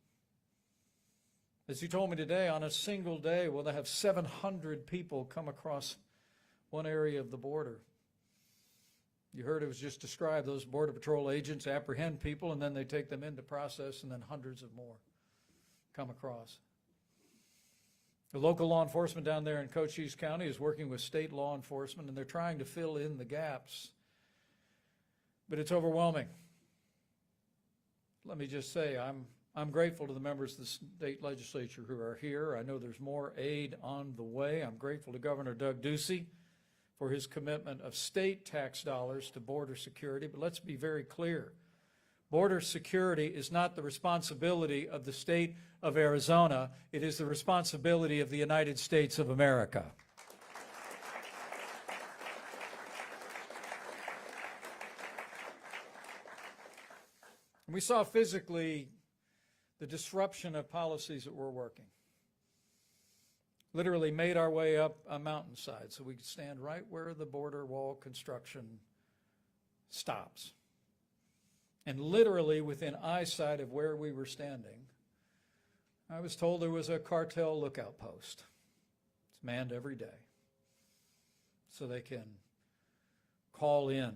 As he told me today, on a single day, will they have 700 people come across one area of the border. You heard it was just described. Those Border Patrol agents apprehend people, and then they take them into process, and then hundreds of more come across. The local law enforcement down there in Cochise County is working with state law enforcement, and they're trying to fill in the gaps. But it's overwhelming. Let me just say, I'm grateful to the members of the state legislature who are here. I know there's more aid on the way. I'm grateful to Governor Doug Ducey for his commitment of state tax dollars to border security. But let's be very clear. Border security is not the responsibility of the state of Arizona. It is the responsibility of the United States of America. And we saw physically the disruption of policies that were working. Literally made our way up a mountainside so we could stand right where the border wall construction stops. And literally within eyesight of where we were standing, I was told there was a cartel lookout post. It's manned every day so they can call in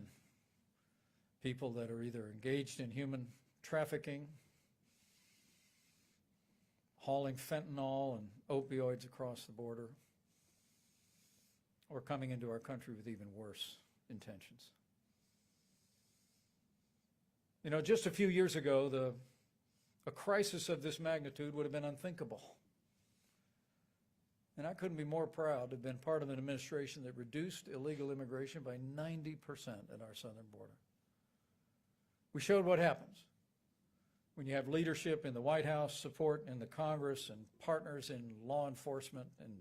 people that are either engaged in human trafficking, hauling fentanyl and opioids across the border, or coming into our country with even worse intentions. You know, just a few years ago, a crisis of this magnitude would have been unthinkable. And I couldn't be more proud to have been part of an administration that reduced illegal immigration by 90% at our southern border. We showed what happens when you have leadership in the White House, support in the Congress, and partners in law enforcement and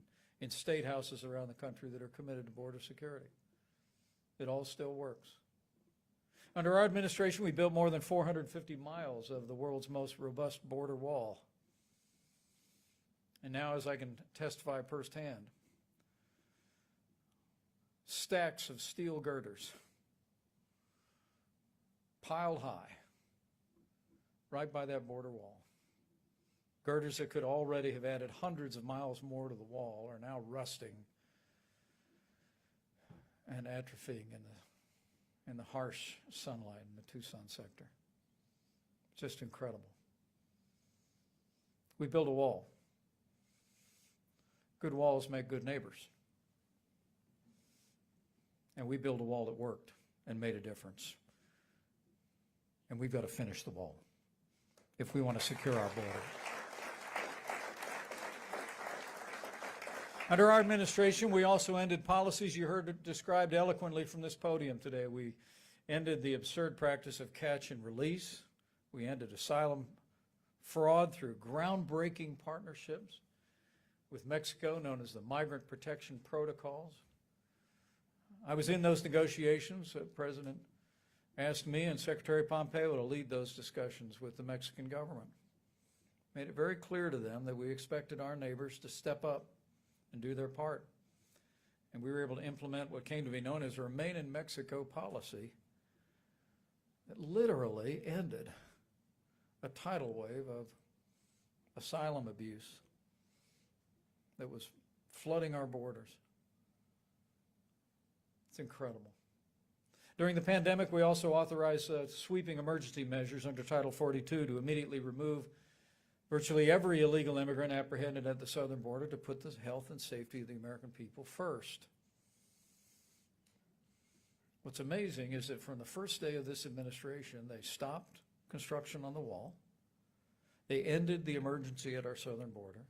in state houses around the country that are committed to border security. It all still works. Under our administration, we built more than 450 miles of the world's most robust border wall. And now, as I can testify firsthand, stacks of steel girders piled high right by that border wall. Girders that could already have added hundreds of miles more to the wall are now rusting and atrophying in the harsh sunlight in the Tucson sector. Just incredible. We built a wall. Good walls make good neighbors. And we built a wall that worked and made a difference. And we've got to finish the wall if we want to secure our border. Under our administration, we also ended policies you heard it described eloquently from this podium today. We ended the absurd practice of catch and release. We ended asylum fraud through groundbreaking partnerships with Mexico, known as the Migrant Protection Protocols. I was in those negotiations. The President asked me and Secretary Pompeo to lead those discussions with the Mexican government. Made it very clear to them that we expected our neighbors to step up and do their part. And we were able to implement what came to be known as a Remain in Mexico policy that literally ended a tidal wave of asylum abuse that was flooding our borders. It's incredible. During the pandemic, we also authorized sweeping emergency measures under Title 42 to immediately remove virtually every illegal immigrant apprehended at the southern border to put the health and safety of the American people first. What's amazing is that from the first day of this administration, they stopped construction on the wall. They ended the emergency at our southern border.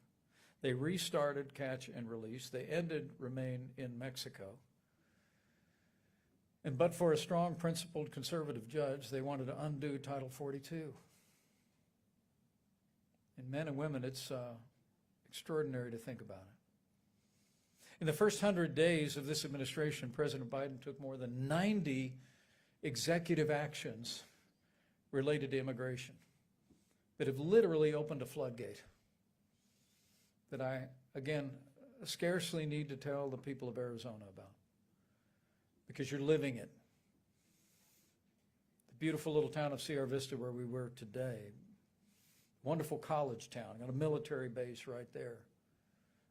They restarted catch and release. They ended Remain in Mexico. And but for a strong, principled, conservative judge, they wanted to undo Title 42. And men and women, it's extraordinary to think about it. In the first 100 days of this administration, President Biden took more than 90 executive actions related to immigration that have literally opened a floodgate that I, again, scarcely need to tell the people of Arizona about, because you're living it. The beautiful little town of Sierra Vista where we were today, wonderful college town, got a military base right there,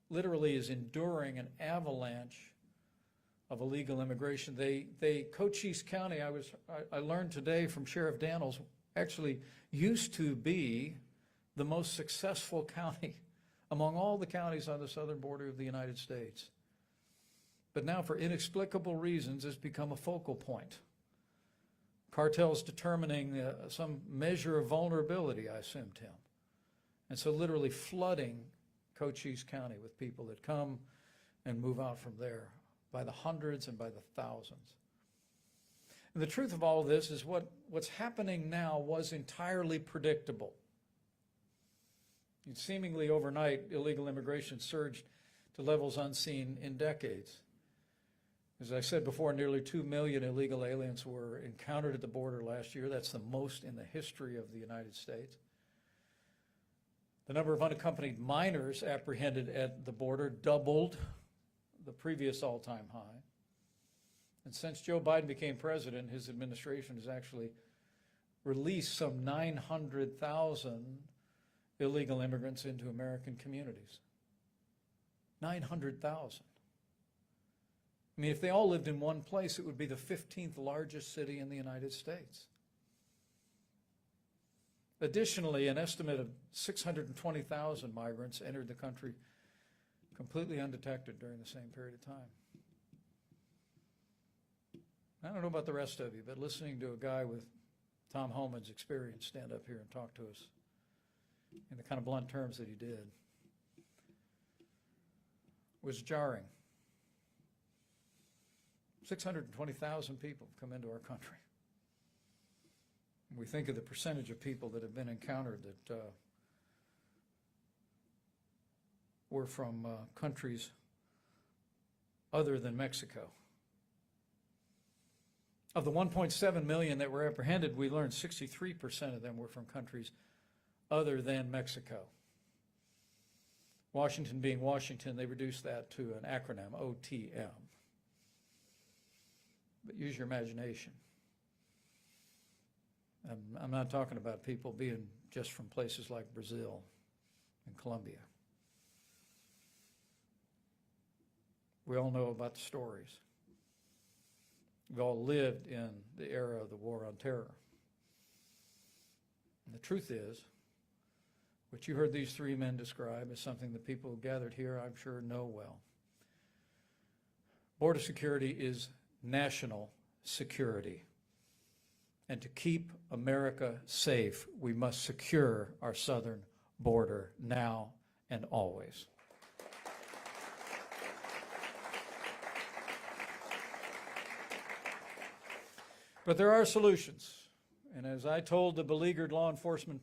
literally is enduring an avalanche of illegal immigration. Cochise County, I learned today from Sheriff Daniels, actually used to be the most successful county among all the counties on the southern border of the United States. But now, for inexplicable reasons, it's become a focal point. Cartels determining some measure of vulnerability, I assume, Tim. And so literally flooding Cochise County with people that come and move out from there by the hundreds and by the thousands. And the truth of all of this is what's happening now was entirely predictable. Seemingly overnight, illegal immigration surged to levels unseen in decades. As I said before, nearly 2 million illegal aliens were encountered at the border last year. That's the most in the history of the United States. The number of unaccompanied minors apprehended at the border doubled the previous all-time high. And since Joe Biden became president, his administration has actually released some 900,000 illegal immigrants into American communities. 900,000. I mean, if they all lived in one place, it would be the 15th largest city in the United States. Additionally, an estimate of 620,000 migrants entered the country completely undetected during the same period of time. I don't know about the rest of you, but listening to a guy with Tom Homan's experience stand up here and talk to us in the kind of blunt terms that he did was jarring. 620,000 people have come into our country. We think of the percentage of people that have been encountered that were from countries other than Mexico. Of the 1.7 million that were apprehended, we learned 63% of them were from countries other than Mexico. Washington being Washington, they reduced that to an acronym, OTM. But use your imagination. I'm not talking about people being just from places like Brazil and Colombia. We all know about the stories. We all lived in the era of the War on Terror. And the truth is, what you heard these three men describe is something that people who gathered here, I'm sure, know well. Border security is national security. And to keep America safe, we must secure our southern border now and always. But there are solutions. And as I told the beleaguered law enforcement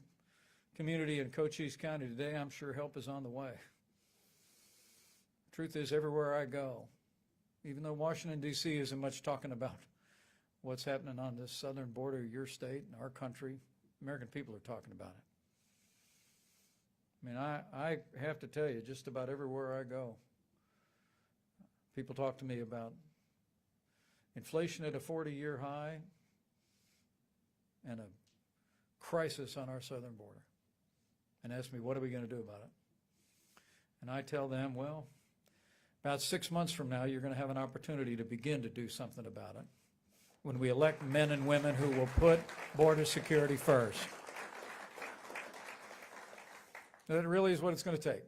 community in Cochise County today, I'm sure help is on the way. The truth is, everywhere I go, even though Washington, D.C. isn't much talking about what's happening on this southern border of your state and our country, American people are talking about it. I mean, I have to tell you, just about everywhere I go, people talk to me about inflation at a 40-year high and a crisis on our southern border, and ask me, what are we going to do about it? And I tell them, well, about 6 months from now, you're going to have an opportunity to begin to do something about it when we elect men and women who will put border security first. That really is what it's going to take.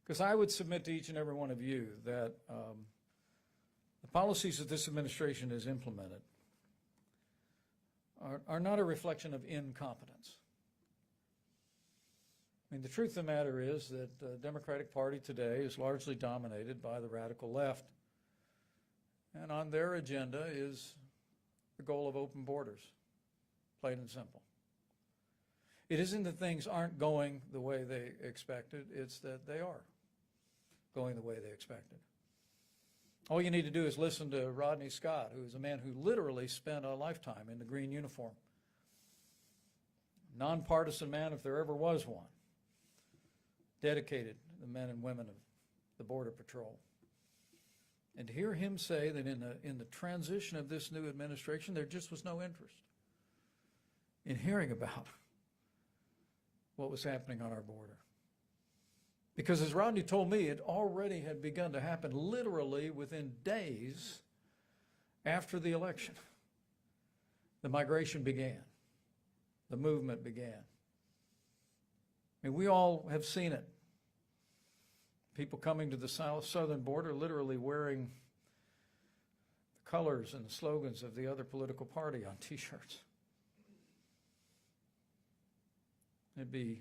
Because I would submit to each and every one of you that the policies that this administration has implemented are not a reflection of incompetence. I mean, the truth of the matter is that the Democratic Party today is largely dominated by the radical left. And on their agenda is the goal of open borders, plain and simple. It isn't that things aren't going the way they expected, it's that they are. going the way they expected. All you need to do is listen to Rodney Scott, who is a man who literally spent a lifetime in the green uniform. Nonpartisan man, if there ever was one. Dedicated to the men and women of the Border Patrol. And to hear him say that in the transition of this new administration, there just was no interest in hearing about what was happening on our border. Because as Rodney told me, it already had begun to happen literally within days after the election. The migration began. The movement began. I mean, we all have seen it. People coming to the southern border literally wearing the colors and the slogans of the other political party on T-shirts. It'd be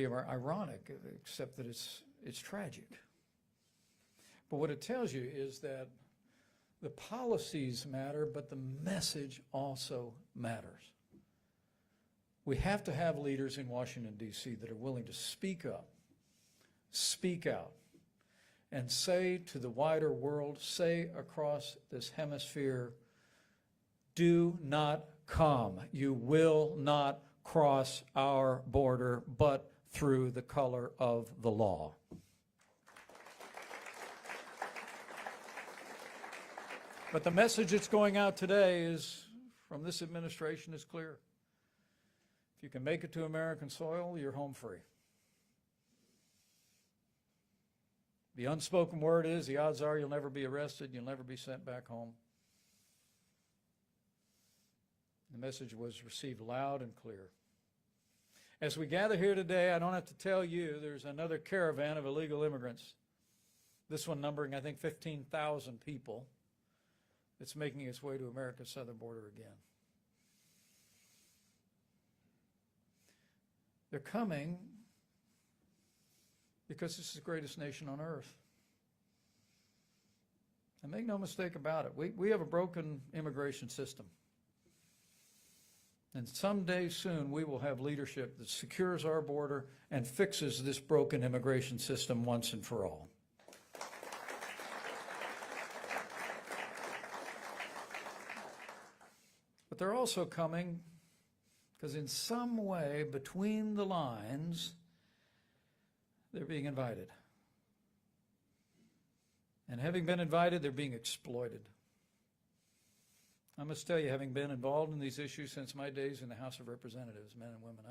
ironic, except that it's tragic. But what it tells you is that the policies matter, but the message also matters. We have to have leaders in Washington, D.C. that are willing to speak up, speak out, and say to the wider world, say across this hemisphere, do not come. You will not cross our border, but through the color of the law. But the message that's going out today is, from this administration, is clear. If you can make it to American soil, you're home free. The unspoken word is, the odds are you'll never be arrested, you'll never be sent back home. The message was received loud and clear. As we gather here today, I don't have to tell you, there's another caravan of illegal immigrants, this one numbering, I think, 15,000 people, that's making its way to America's southern border again. They're coming because this is the greatest nation on earth. And make no mistake about it, we have a broken immigration system. And someday soon we will have leadership that secures our border and fixes this broken immigration system once and for all. But they're also coming because in some way between the lines, they're being invited. And having been invited, they're being exploited. I must tell you, having been involved in these issues since my days in the House of Representatives, men and women,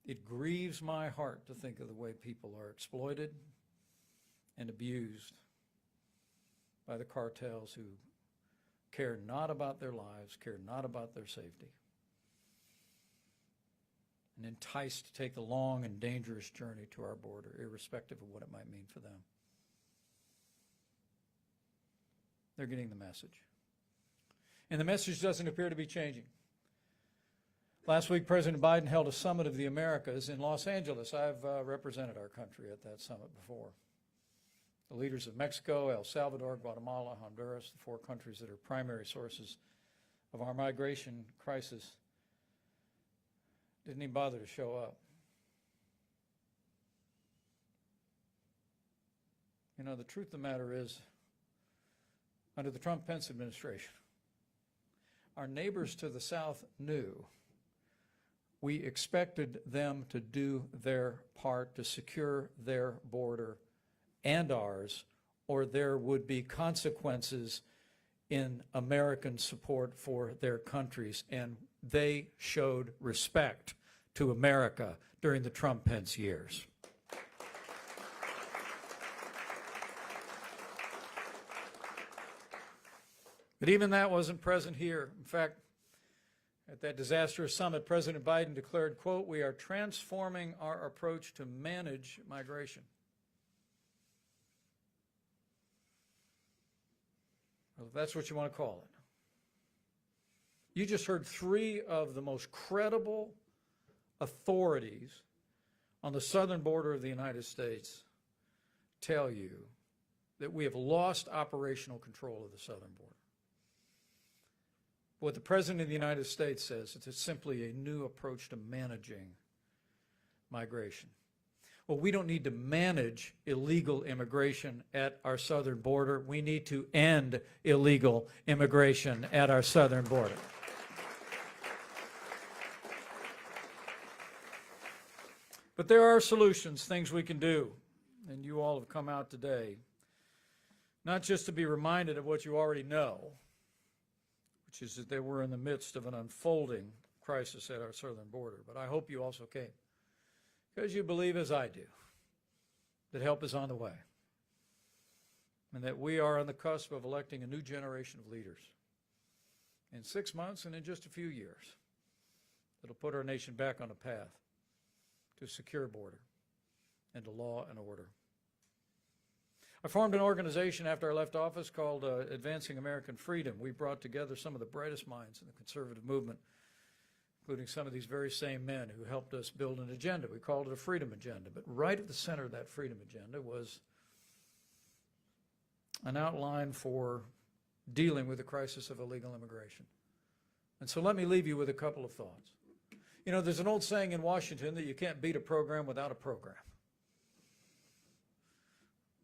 it grieves my heart to think of the way people are exploited and abused by the cartels who care not about their lives, care not about their safety, and enticed to take the long and dangerous journey to our border, irrespective of what it might mean for them. They're getting the message. And the message doesn't appear to be changing. Last week, President Biden held a summit of the Americas in Los Angeles. I've represented our country at that summit before. The leaders of Mexico, El Salvador, Guatemala, Honduras, the 4 countries that are primary sources of our migration crisis, didn't even bother to show up. You know, the truth of the matter is, under the Trump-Pence administration, our neighbors to the south knew we expected them to do their part to secure their border and ours, or there would be consequences in American support for their countries. And they showed respect to America during the Trump-Pence years. But even that wasn't present here. In fact, at that disastrous summit, President Biden declared, quote, "We are transforming our approach to manage migration." Well, if that's what you want to call it. You just heard 3 of the most credible authorities on the southern border of the United States tell you that we have lost operational control of the southern border. What the President of the United States says is it's simply a new approach to managing migration. Well, we don't need to manage illegal immigration at our southern border. We need to end illegal immigration at our southern border. But there are solutions, things we can do, and you all have come out today, not just to be reminded of what you already know, which is that we're in the midst of an unfolding crisis at our southern border, but I hope you also came because you believe, as I do, that help is on the way and that we are on the cusp of electing a new generation of leaders in 6 months and in just a few years that'll put our nation back on a path to a secure border and to law and order. I formed an organization after I left office called Advancing American Freedom. We brought together some of the brightest minds in the conservative movement, including some of these very same men who helped us build an agenda. We called it a freedom agenda. But right at the center of that freedom agenda was an outline for dealing with the crisis of illegal immigration. And so let me leave you with a couple of thoughts. You know, there's an old saying in Washington that you can't beat a program without a program.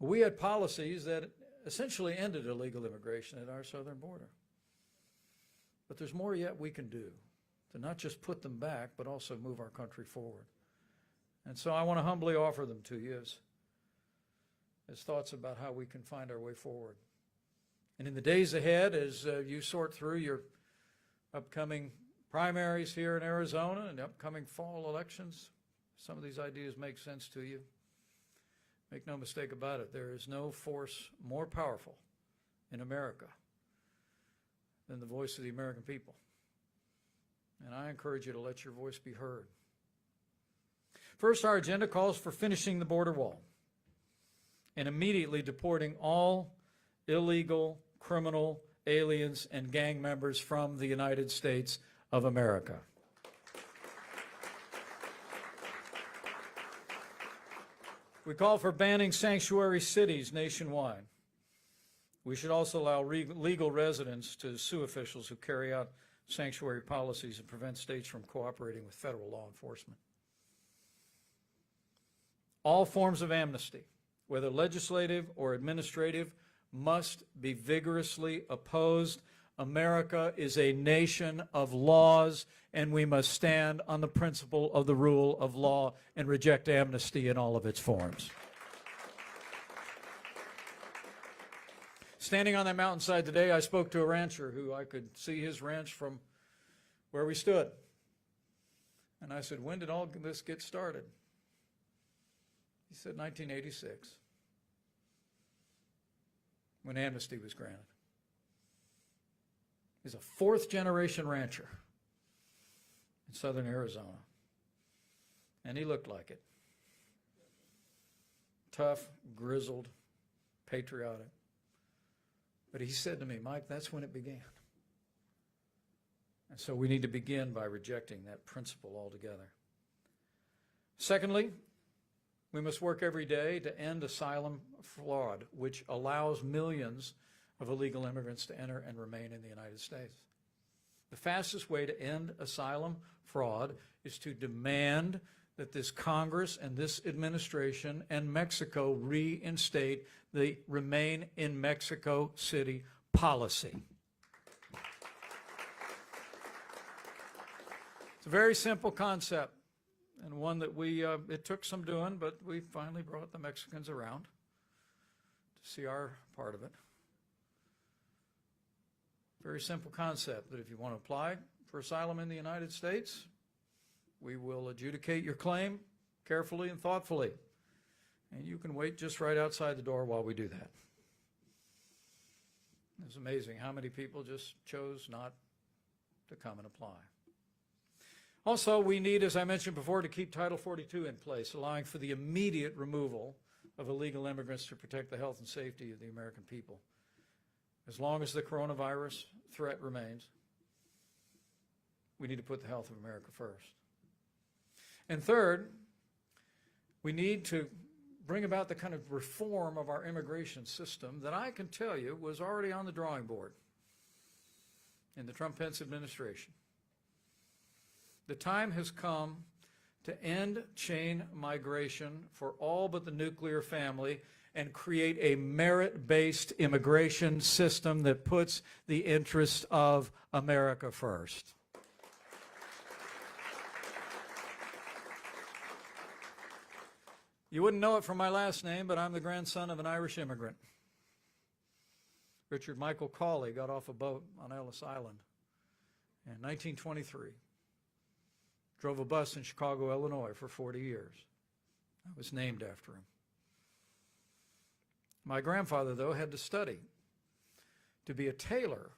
We had policies that essentially ended illegal immigration at our southern border. But there's more yet we can do to not just put them back, but also move our country forward. And so I want to humbly offer them to you as thoughts about how we can find our way forward. And in the days ahead, as you sort through your upcoming primaries here in Arizona and the upcoming fall elections, some of these ideas make sense to you. Make no mistake about it, there is no force more powerful in America than the voice of the American people. And I encourage you to let your voice be heard. First, our agenda calls for finishing the border wall and immediately deporting all illegal, criminal, aliens, and gang members from the United States of America. We call for banning sanctuary cities nationwide. We should also allow legal residents to sue officials who carry out sanctuary policies and prevent states from cooperating with federal law enforcement. All forms of amnesty, whether legislative or administrative, must be vigorously opposed. America is a nation of laws, and we must stand on the principle of the rule of law and reject amnesty in all of its forms. Standing on that mountainside today, I spoke to a rancher who I could see his ranch from where we stood. And I said, when did all this get started? He said, 1986, when amnesty was granted. He's a fourth-generation rancher in southern Arizona, and he looked like it. Tough, grizzled, patriotic. But he said to me, Mike, that's when it began. And so we need to begin by rejecting that principle altogether. Secondly, we must work every day to end asylum fraud, which allows millions of illegal immigrants to enter and remain in the United States. The fastest way to end asylum fraud is to demand that this Congress and this administration and Mexico reinstate the Remain in Mexico City policy. It's a very simple concept, and one that it took some doing, but we finally brought the Mexicans around to see our part of it. Very simple concept that if you want to apply for asylum in the United States, we will adjudicate your claim carefully and thoughtfully. And you can wait just right outside the door while we do that. It's amazing how many people just chose not to come and apply. Also, we need, as I mentioned before, to keep Title 42 in place, allowing for the immediate removal of illegal immigrants to protect the health and safety of the American people. As long as the coronavirus threat remains, we need to put the health of America first. And third, we need to bring about the kind of reform of our immigration system that I can tell you was already on the drawing board in the Trump-Pence administration. The time has come to end chain migration for all but the nuclear family and create a merit-based immigration system that puts the interests of America first. You wouldn't know it from my last name, but I'm the grandson of an Irish immigrant. Richard Michael Cawley got off a boat on Ellis Island in 1923. Drove a bus in Chicago, Illinois for 40 years. I was named after him. My grandfather, though, had to study to be a tailor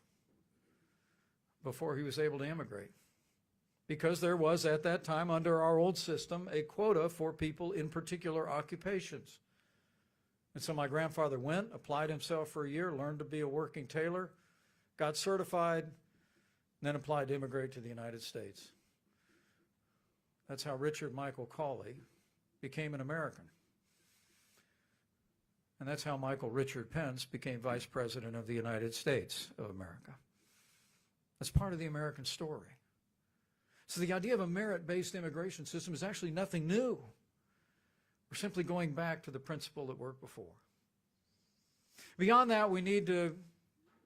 before he was able to immigrate, because there was at that time, under our old system, a quota for people in particular occupations. And so my grandfather went, applied himself for a year, learned to be a working tailor, got certified, and then applied to immigrate to the United States. That's how Richard Michael Cawley became an American. And that's how Michael Richard Pence became Vice President of the United States of America. That's part of the American story. So the idea of a merit-based immigration system is actually nothing new. We're simply going back to the principle that worked before. Beyond that, we need to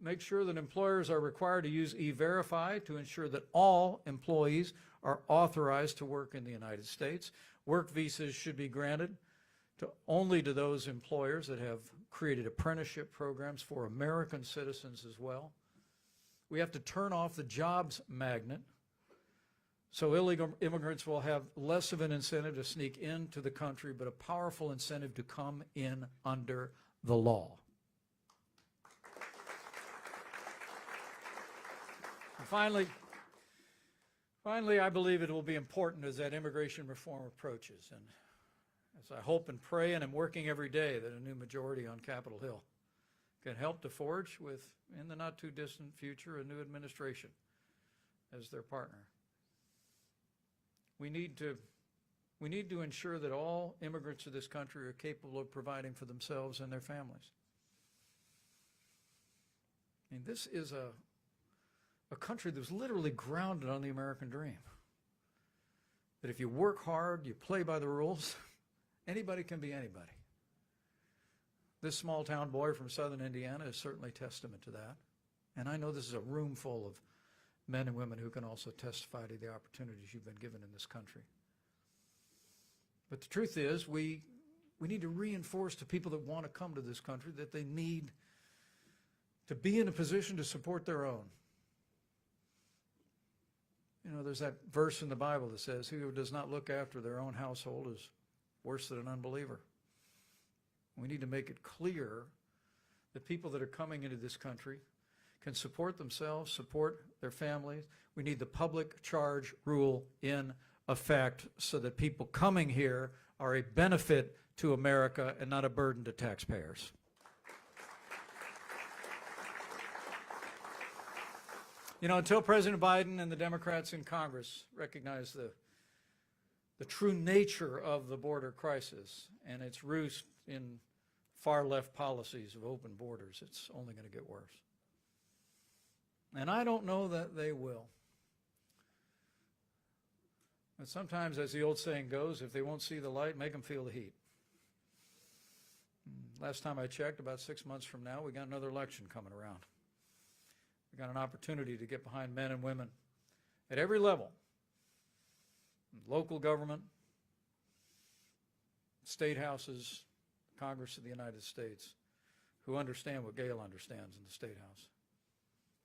make sure that employers are required to use E-Verify to ensure that all employees are authorized to work in the United States. Work visas should be granted only to those employers that have created apprenticeship programs for American citizens as well. We have to turn off the jobs magnet so illegal immigrants will have less of an incentive to sneak into the country, but a powerful incentive to come in under the law. And finally, I believe it will be important as that immigration reform approaches, and as I hope and pray and am working every day that a new majority on Capitol Hill can help to forge with, in the not too distant future, a new administration as their partner. We need to ensure that all immigrants to this country are capable of providing for themselves and their families. I mean, this is a country that was literally grounded on the American dream. That if you work hard, you play by the rules, anybody can be anybody. This small town boy from southern Indiana is certainly testament to that. And I know this is a room full of men and women who can also testify to the opportunities you've been given in this country. But the truth is, we need to reinforce to people that want to come to this country that they need to be in a position to support their own. You know, there's that verse in the Bible that says, "Whoever does not look after their own household is worse than an unbeliever." We need to make it clear that people that are coming into this country can support themselves, support their families. We need the public charge rule in effect so that people coming here are a benefit to America and not a burden to taxpayers. You know, until President Biden and the Democrats in Congress recognize the true nature of the border crisis and its roots in far-left policies of open borders, it's only going to get worse. And I don't know that they will. But sometimes, as the old saying goes, if they won't see the light, make them feel the heat. Last time I checked, about 6 months from now, we got another election coming around. We got an opportunity to get behind men and women at every level, local government, state houses, Congress of the United States, who understand what Gail understands in the State House,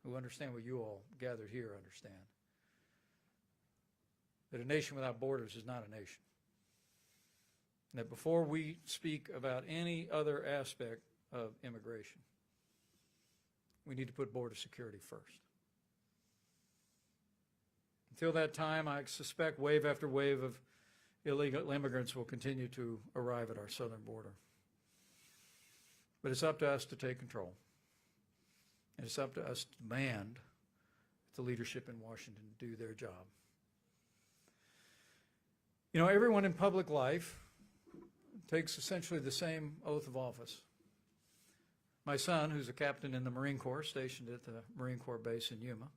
who understand what you all gathered here understand. That a nation without borders is not a nation. And that before we speak about any other aspect of immigration, we need to put border security first. Until that time, I suspect wave after wave of illegal immigrants will continue to arrive at our southern border. But it's up to us to take control. And it's up to us to demand the leadership in Washington do their job. You know, everyone in public life takes essentially the same oath of office. My son, who's a captain in the Marine Corps, stationed at the Marine Corps base in Yuma,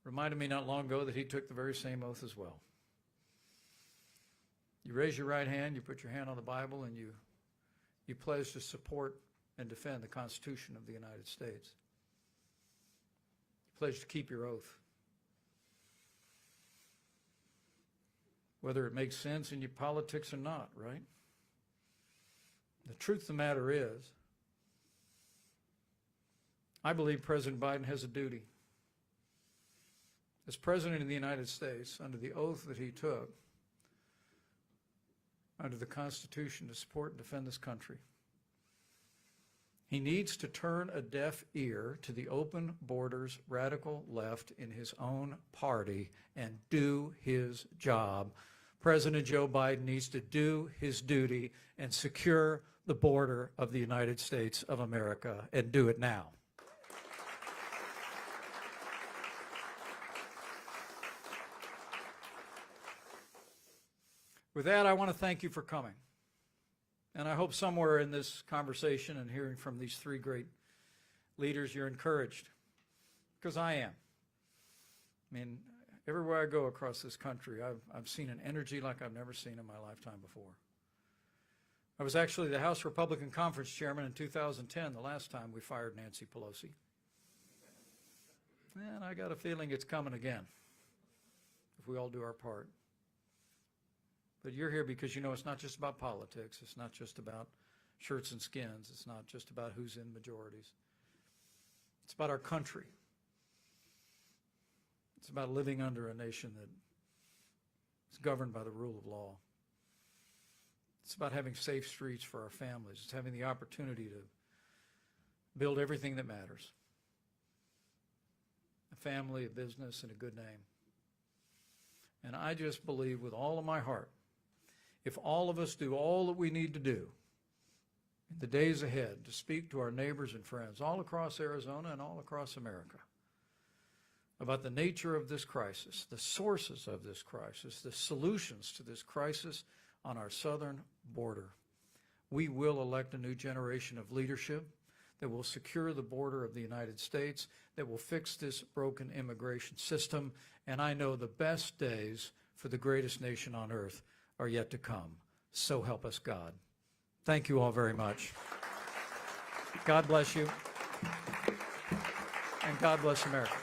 reminded me not long ago that he took the very same oath as well. You raise your right hand, you put your hand on the Bible, and you pledge to support and defend the Constitution of the United States. You pledge to keep your oath. Whether it makes sense in your politics or not, right? The truth of the matter is, I believe President Biden has a duty. As President of the United States, under the oath that he took, under the Constitution, to support and defend this country, he needs to turn a deaf ear to the open borders radical left in his own party and do his job. President Joe Biden needs to do his duty and secure the border of the United States of America, and do it now. With that, I want to thank you for coming. And I hope somewhere in this conversation and hearing from these three great leaders, you're encouraged, because I am. I mean, everywhere I go across this country, I've seen an energy like I've never seen in my lifetime before. I was actually the House Republican Conference Chairman in 2010, the last time we fired Nancy Pelosi. And I got a feeling it's coming again, if we all do our part. But you're here because you know it's not just about politics. It's not just about shirts and skins. It's not just about who's in majorities. It's about our country. It's about living under a nation that is governed by the rule of law. It's about having safe streets for our families. It's having the opportunity to build everything that matters. A family, a business, and a good name. And I just believe with all of my heart, if all of us do all that we need to do in the days ahead to speak to our neighbors and friends all across Arizona and all across America about the nature of this crisis, the sources of this crisis, the solutions to this crisis on our southern border, we will elect a new generation of leadership that will secure the border of the United States, that will fix this broken immigration system, and I know the best days for the greatest nation on earth are yet to come. So help us God. Thank you all very much. God bless you, and God bless America.